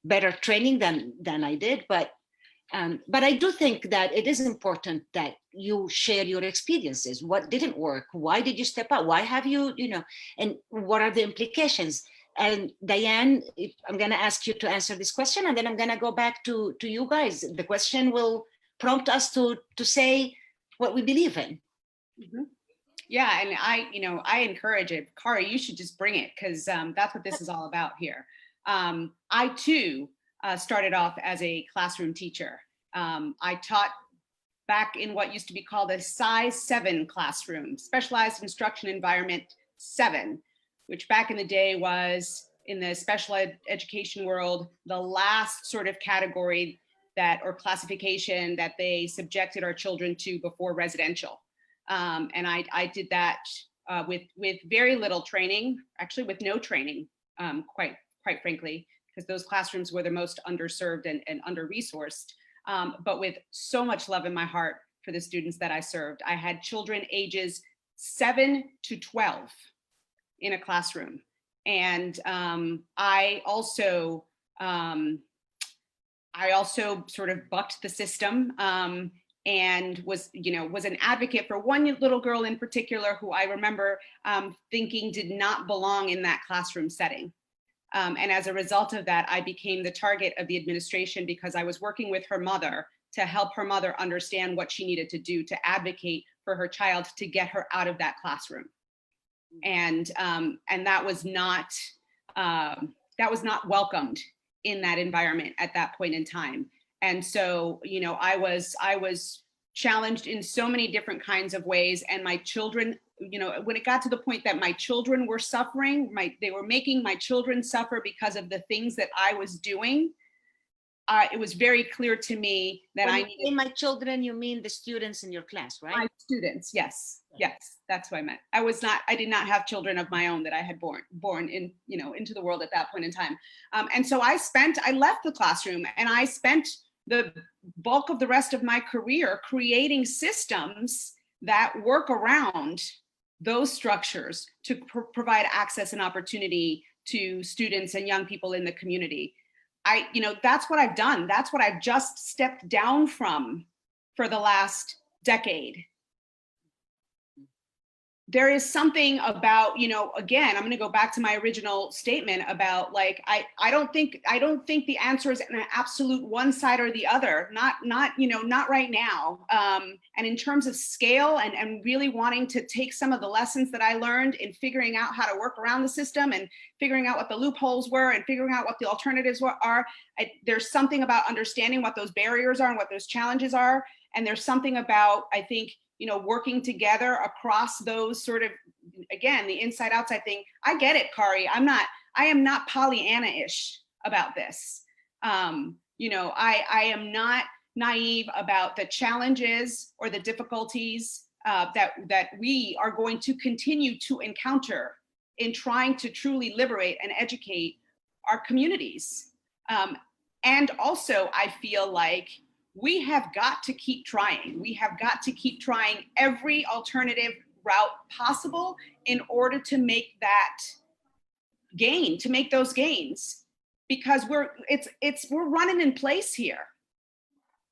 better training than I did. But I do think that it is important that you share your experiences. What didn't work? Why did you step out? Why have you, and what are the implications? And Diane, I'm going to ask you to answer this question, and then I'm going to go back to you guys. The question will prompt us to say what we believe in. Mm-hmm. Yeah, and I encourage it. Kari, you should just bring it, because that's what this is all about here. I too started off as a classroom teacher. I taught back in what used to be called a size 7 classroom, specialized instruction environment 7, which back in the day was, in the special education world, the last sort of category that, or classification that they subjected our children to before residential. And I did that with very little training, actually with no training, quite frankly, because those classrooms were the most underserved and under-resourced, but with so much love in my heart for the students that I served. I had children ages 7 to 12 in a classroom. And I also sort of bucked the system, and was an advocate for one little girl in particular who I remember thinking did not belong in that classroom setting. And as a result of that, I became the target of the administration, because I was working with her mother to help her mother understand what she needed to do to advocate for her child to get her out of that classroom. And that was not welcomed in that environment at that point in time. And so, I was challenged in so many different kinds of ways, and my children, when it got to the point that my children were suffering, they were making my children suffer because of the things that I was doing. It was very clear to me that when you say my children, you mean the students in your class, right? My students, yes, that's what I meant. I did not have children of my own that I had born in, into the world at that point in time. And so I left the classroom, and I spent the bulk of the rest of my career creating systems that work around those structures to provide access and opportunity to students and young people in the community. That's what I've done. That's what I've just stepped down from for the last decade. There is something about, again, I'm going to go back to my original statement about, like, I don't think the answer is an absolute one side or the other, not right now. And in terms of scale and really wanting to take some of the lessons that I learned in figuring out how to work around the system and figuring out what the loopholes were and figuring out what the alternatives are, there's something about understanding what those barriers are and what those challenges are. And there's something about, I think, working together across those sort of, again, the inside outside thing. I get it, Kari. I am not Pollyanna-ish about this. I am not naive about the challenges or the difficulties that we are going to continue to encounter in trying to truly liberate and educate our communities. And also, I feel like we have got to keep trying. We have got to keep trying every alternative route possible in order to make that gain, to make those gains, because we're running in place here.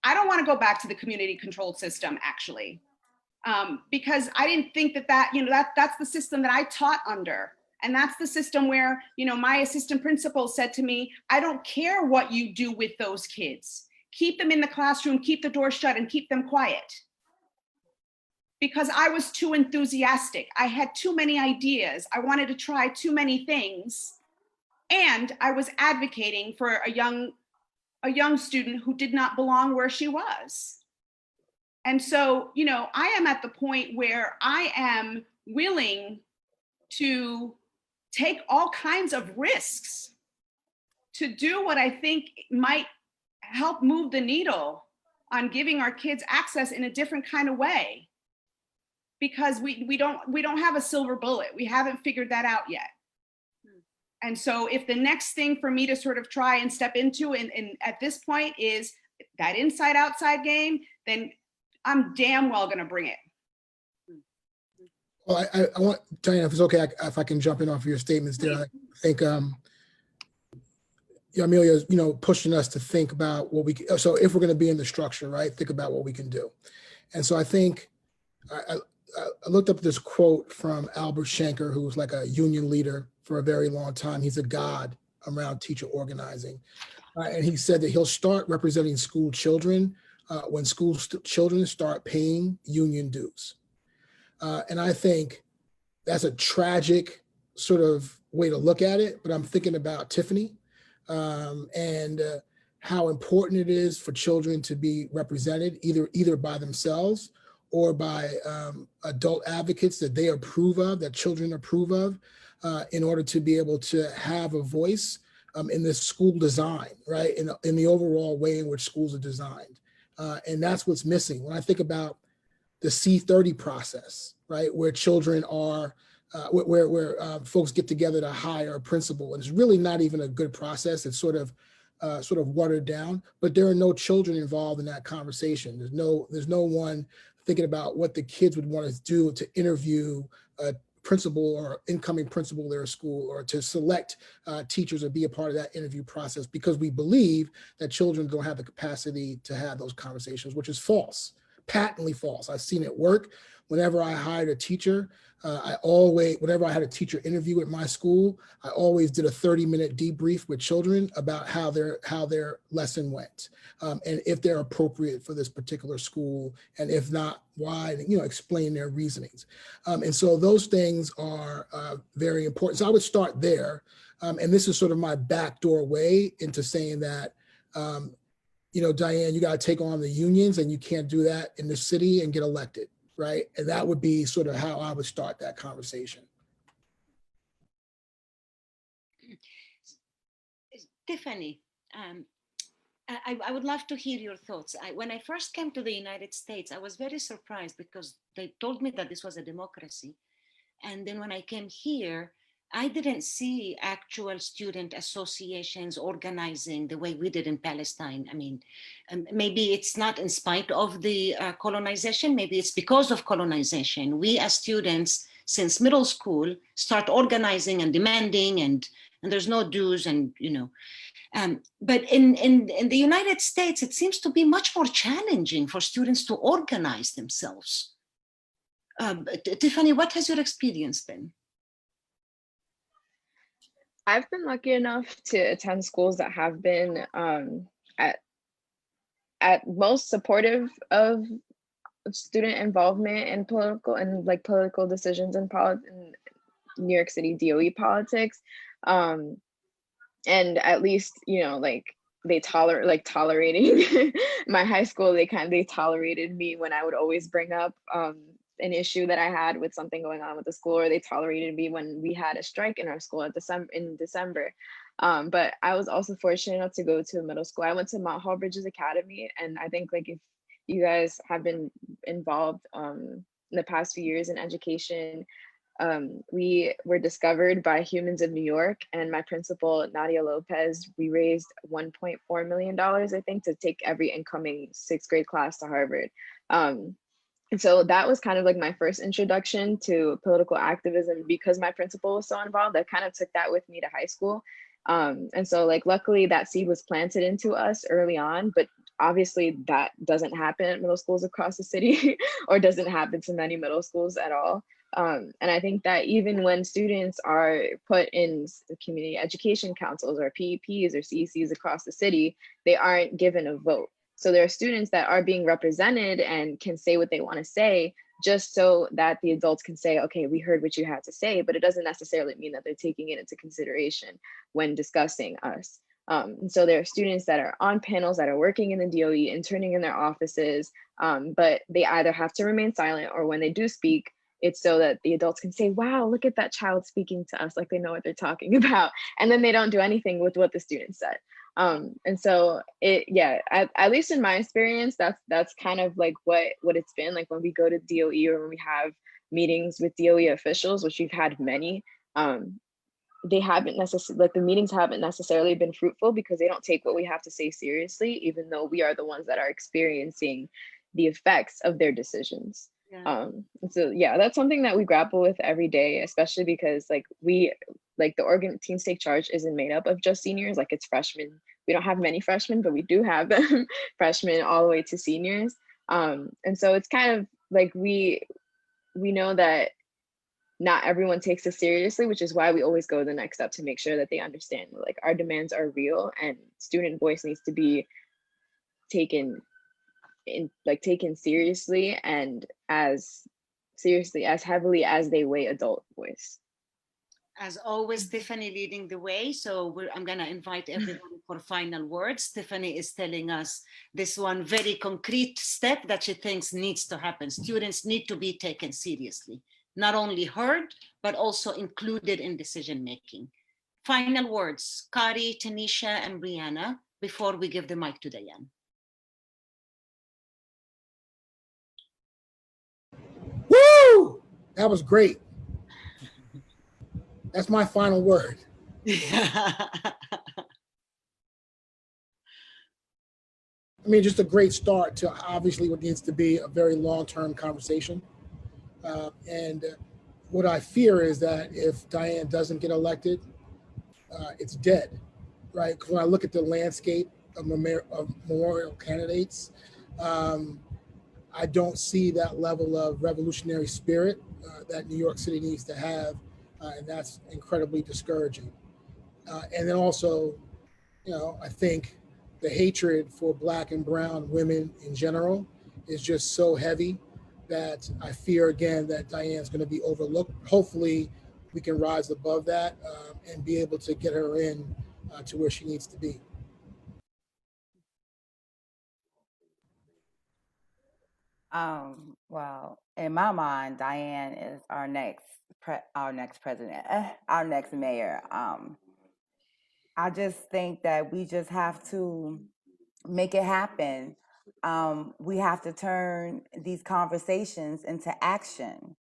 I don't want to go back to the community controlled system, actually, because I didn't think that's the system that I taught under. And that's the system where, my assistant principal said to me, I don't care what you do with those kids. Keep them in the classroom, keep the door shut, and keep them quiet. Because I was too enthusiastic. I had too many ideas. I wanted to try too many things. And I was advocating for a young student who did not belong where she was. And so, I am at the point where I am willing to take all kinds of risks to do what I think might help move the needle on giving our kids access in a different kind of way. Because we don't have a silver bullet. We haven't figured that out yet. And so if the next thing for me to sort of try and step into and at this point is that inside outside game, then I'm damn well gonna bring it. Well, I want, Diana, if it's okay, if I can jump in off of your statements there. I think Amelia is, pushing us to think about what we can, so if we're gonna be in the structure, right, think about what we can do. And so I think, I looked up this quote from Albert Shanker, who was like a union leader for a very long time. He's a god around teacher organizing. And he said that he'll start representing school children when school children start paying union dues. And I think that's a tragic sort of way to look at it, but I'm thinking about Tiffany and how important it is for children to be represented either by themselves or by adult advocates that they approve of, that children approve of, in order to be able to have a voice in this school design, right? In the overall way in which schools are designed. And that's what's missing. When I think about the C30 process, right? Where children are, where folks get together to hire a principal, and it's really not even a good process. It's sort of watered down, but there are no children involved in that conversation. There's no one thinking about what the kids would want to do to interview a principal or incoming principal of their school, or to select teachers or be a part of that interview process, because we believe that children don't have the capacity to have those conversations, which is false, patently false. I've seen it work. Whenever I hired a teacher, whenever I had a teacher interview at my school, I always did a 30-minute debrief with children about how their lesson went, and if they're appropriate for this particular school, and if not, why, explain their reasonings. And so those things are very important. So I would start there. And this is sort of my backdoor way into saying that, Diane, you got to take on the unions, and you can't do that in the city and get elected. Right. And that would be sort of how I would start that conversation. Tiffany, I would love to hear your thoughts. When I first came to the United States, I was very surprised because they told me that this was a democracy. And then when I came here, I didn't see actual student associations organizing the way we did in Palestine. I mean, maybe it's not in spite of the colonization, maybe it's because of colonization. We as students, since middle school, start organizing and demanding, and there's no dues, and but in the United States, it seems to be much more challenging for students to organize themselves. Tiffany, what has your experience been? I've been lucky enough to attend schools that have been at most supportive of student involvement in political decisions in New York City DOE politics, and at least they tolerating my high school. They tolerated me when I would always bring up an issue that I had with something going on with the school, or they tolerated me when we had a strike in our school in December. But I was also fortunate enough to go to a middle school. I went to Mount Hall Bridges Academy, and I think if you guys have been involved in the past few years in education, we were discovered by Humans of New York, and my principal, Nadia Lopez, we raised $1.4 million, I think, to take every incoming 6th grade class to Harvard. And so that was kind of like my first introduction to political activism because my principal was so involved. I kind of took that with me to high school. And so like luckily that seed was planted into us early on, but obviously that doesn't happen at middle schools across the city or doesn't happen to many middle schools at all. And I think that even when students are put in community education councils or PEPs or CECs across the city, they aren't given a vote. So there are students that are being represented and can say what they want to say just so that the adults can say, okay, we heard what you had to say, but it doesn't necessarily mean that they're taking it into consideration when discussing us. And so there are students that are on panels that are working in the DOE, interning in their offices, but they either have to remain silent or when they do speak, it's so that the adults can say, wow, look at that child speaking to us like they know what they're talking about. And then they don't do anything with what the student said. And so at least in my experience, that's kind of like what it's been like when we go to DOE or when we have meetings with DOE officials, which we've had many. They haven't necessarily, like the meetings haven't necessarily been fruitful because they don't take what we have to say seriously, even though we are the ones that are experiencing the effects of their decisions. And so yeah, that's something that we grapple with every day, especially because like the Oregon Teens Take Charge isn't made up of just seniors, like it's freshmen. We don't have many freshmen, but we do have them freshmen all the way to seniors. And so it's kind of like we know that not everyone takes us seriously, which is why we always go the next step to make sure that they understand like our demands are real and student voice needs to be taken seriously and as seriously, as heavily as they weigh adult voice. As always, Tiffany leading the way. So I'm going to invite everyone for final words. Tiffany is telling us this one very concrete step that she thinks needs to happen. Students need to be taken seriously, not only heard, but also included in decision-making. Final words, Kari, Tanisha, and Brianna, before we give the mic to Diane. Woo! That was great. That's my final word. I mean, just a great start to obviously what needs to be a very long-term conversation. And what I fear is that if Diane doesn't get elected, it's dead, right? Because when I look at the landscape of memorial candidates, I don't see that level of revolutionary spirit that New York City needs to have, and that's incredibly discouraging. And then also, I think the hatred for Black and brown women in general is just so heavy that I fear again that Diane's going to be overlooked. Hopefully we can rise above that and be able to get her in to where she needs to be. Well, in my mind, Diane is our next president, our next mayor. I just think that we just have to make it happen. We have to turn these conversations into action.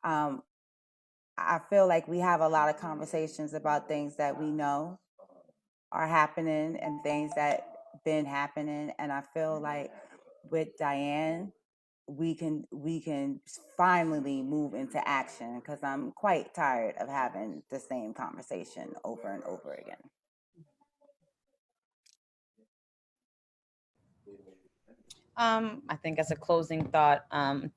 I feel like we have a lot of conversations about things that we know are happening and things that been happening. And I feel like with Diane, we can finally move into action because I'm quite tired of having the same conversation over and over again. I think as a closing thought,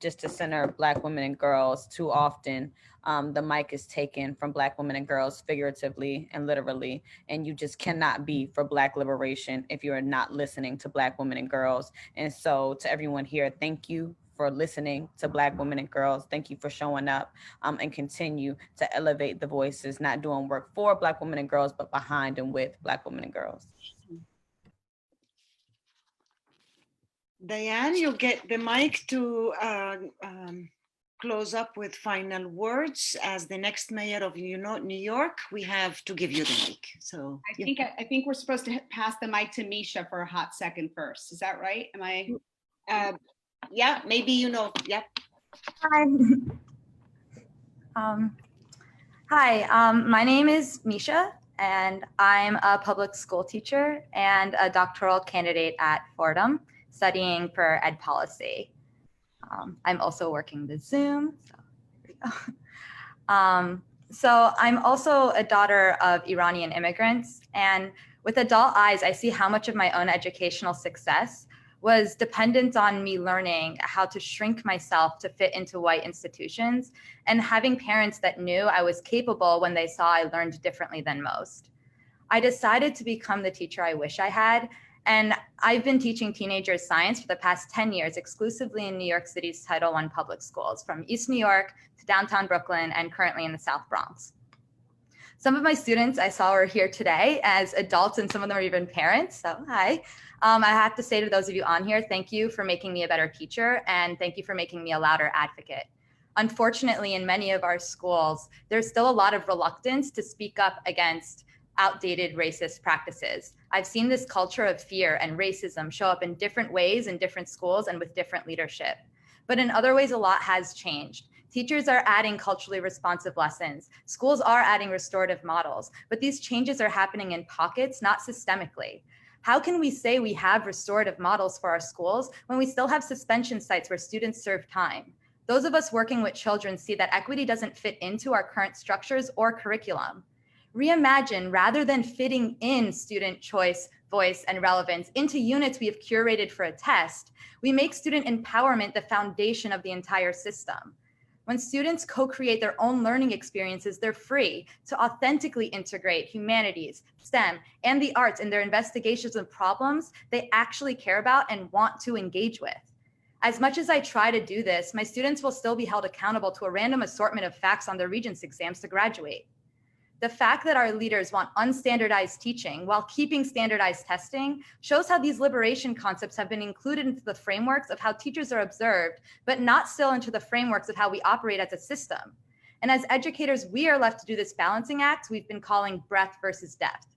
just to center Black women and girls, too often the mic is taken from Black women and girls figuratively and literally, and you just cannot be for Black liberation if you are not listening to Black women and girls. And so to everyone here, thank you for listening to Black women and girls. Thank you for showing up and continue to elevate the voices, not doing work for Black women and girls, but behind and with Black women and girls. Diane, you get the mic to close up with final words. As the next mayor of New York, we have to give you the mic. So I think we're supposed to pass the mic to Misha for a hot second first. Is that right? Am I? Yeah, maybe yeah. Hi. Hi, my name is Misha, and I'm a public school teacher and a doctoral candidate at Fordham, studying for ed policy. I'm also working the Zoom. So, here we go. So I'm also a daughter of Iranian immigrants, and with adult eyes, I see how much of my own educational success was dependent on me learning how to shrink myself to fit into white institutions and having parents that knew I was capable when they saw I learned differently than most. I decided to become the teacher I wish I had, and I've been teaching teenagers science for the past 10 years exclusively in New York City's Title I public schools, from East New York to downtown Brooklyn and currently in the South Bronx. Some of my students I saw are here today as adults, and some of them are even parents, so hi. I have to say to those of you on here, thank you for making me a better teacher, and thank you for making me a louder advocate. Unfortunately, in many of our schools, there's still a lot of reluctance to speak up against outdated racist practices. I've seen this culture of fear and racism show up in different ways in different schools and with different leadership. But in other ways, a lot has changed. Teachers are adding culturally responsive lessons. Schools are adding restorative models, but these changes are happening in pockets, not systemically. How can we say we have restorative models for our schools when we still have suspension sites where students serve time? Those of us working with children see that equity doesn't fit into our current structures or curriculum. Reimagine, rather than fitting in student choice, voice, and relevance into units we have curated for a test, we make student empowerment the foundation of the entire system. When students co-create their own learning experiences, they're free to authentically integrate humanities, STEM, and the arts in their investigations of problems they actually care about and want to engage with. As much as I try to do this, my students will still be held accountable to a random assortment of facts on their Regents exams to graduate. The fact that our leaders want unstandardized teaching while keeping standardized testing shows how these liberation concepts have been included into the frameworks of how teachers are observed, but not still into the frameworks of how we operate as a system. And as educators, we are left to do this balancing act we've been calling breadth versus depth.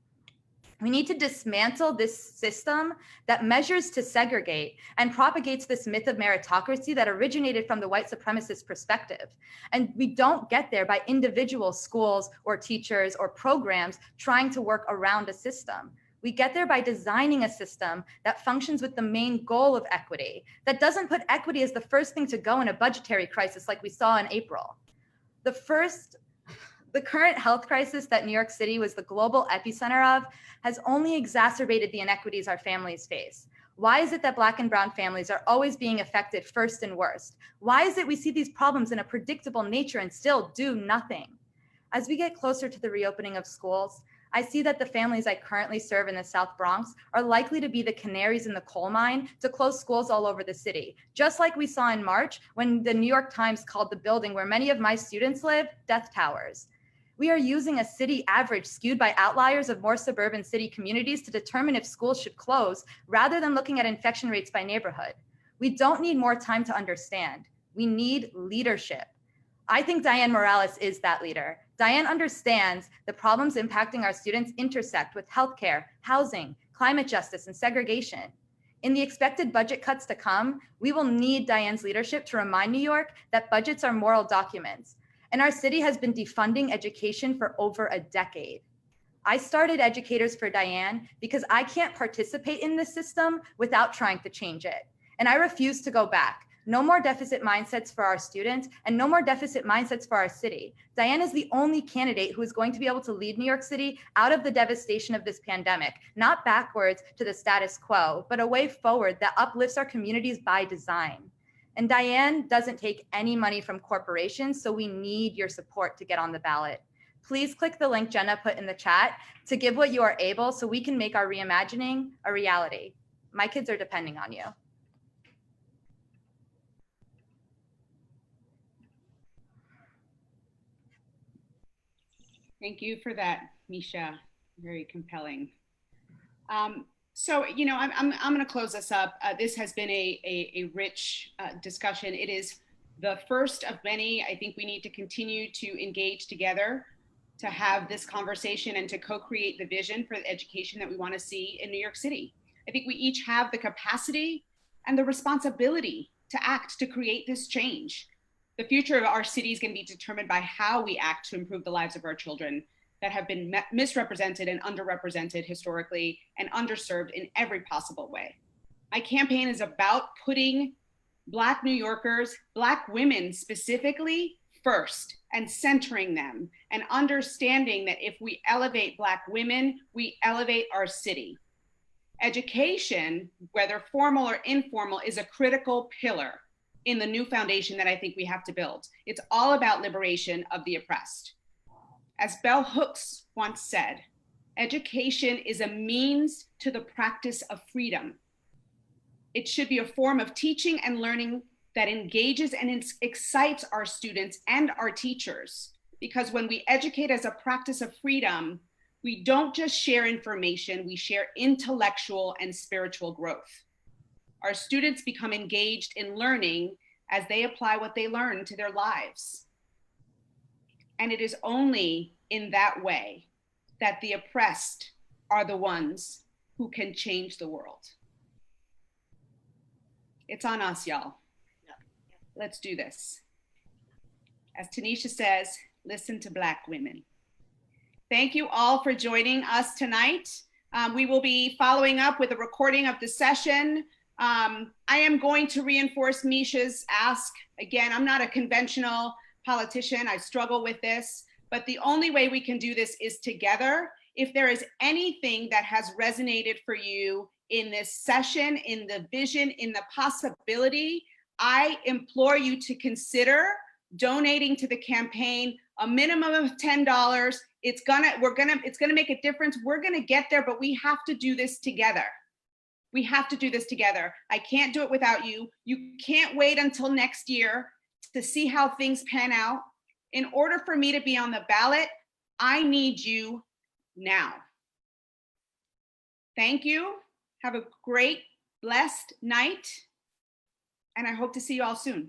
We need to dismantle this system that measures to segregate and propagates this myth of meritocracy that originated from the white supremacist perspective. And we don't get there by individual schools or teachers or programs trying to work around a system. We get there by designing a system that functions with the main goal of equity, that doesn't put equity as the first thing to go in a budgetary crisis like we saw in April. The current health crisis that New York City was the global epicenter of has only exacerbated the inequities our families face. Why is it that Black and Brown families are always being affected first and worst? Why is it we see these problems in a predictable nature and still do nothing? As we get closer to the reopening of schools, I see that the families I currently serve in the South Bronx are likely to be the canaries in the coal mine to close schools all over the city, just like we saw in March when the New York Times called the building where many of my students live Death Towers. We are using a city average skewed by outliers of more suburban city communities to determine if schools should close rather than looking at infection rates by neighborhood. We don't need more time to understand. We need leadership. I think Diane Morales is that leader. Diane understands the problems impacting our students intersect with healthcare, housing, climate justice, and segregation. In the expected budget cuts to come, we will need Diane's leadership to remind New York that budgets are moral documents. And our city has been defunding education for over a decade. I started Educators for Diane because I can't participate in this system without trying to change it. And I refuse to go back. No more deficit mindsets for our students and no more deficit mindsets for our city. Diane is the only candidate who is going to be able to lead New York City out of the devastation of this pandemic, not backwards to the status quo, but a way forward that uplifts our communities by design. And Diane doesn't take any money from corporations, so we need your support to get on the ballot. Please click the link Jenna put in the chat to give what you are able so we can make our reimagining a reality. My kids are depending on you. Thank you for that, Misha. Very compelling. So, you know, I'm going to close this up. This has been a rich discussion. It is the first of many. I think we need to continue to engage together to have this conversation and to co-create the vision for the education that we want to see in New York City. I think we each have the capacity and the responsibility to act to create this change. The future of our city is going to be determined by how we act to improve the lives of our children that have been misrepresented and underrepresented historically and underserved in every possible way. My campaign is about putting Black New Yorkers, Black women specifically, first, and centering them and understanding that if we elevate Black women, we elevate our city. Education, whether formal or informal, is a critical pillar in the new foundation that I think we have to build. It's all about liberation of the oppressed. As Bell Hooks once said, education is a means to the practice of freedom. It should be a form of teaching and learning that engages and excites our students and our teachers. Because when we educate as a practice of freedom, we don't just share information, we share intellectual and spiritual growth. Our students become engaged in learning as they apply what they learn to their lives. And it is only in that way that the oppressed are the ones who can change the world. It's on us, y'all. Let's do this. As Tanisha says, listen to Black women. Thank you all for joining us tonight. We will be following up with a recording of the session. I am going to reinforce Misha's ask. Again, I'm not a conventional politician. I struggle with this, but the only way we can do this is together. If there is anything that has resonated for you in this session, in the vision, in the possibility, I implore you to consider donating to the campaign, a minimum of $10. It's gonna make a difference. We're gonna get there, but we have to do this together. We have to do this together. I can't do it without you. You can't wait until next year to see how things pan out. In order for me to be on the ballot, I need you now. Thank you. Have a great, blessed night. And I hope to see you all soon.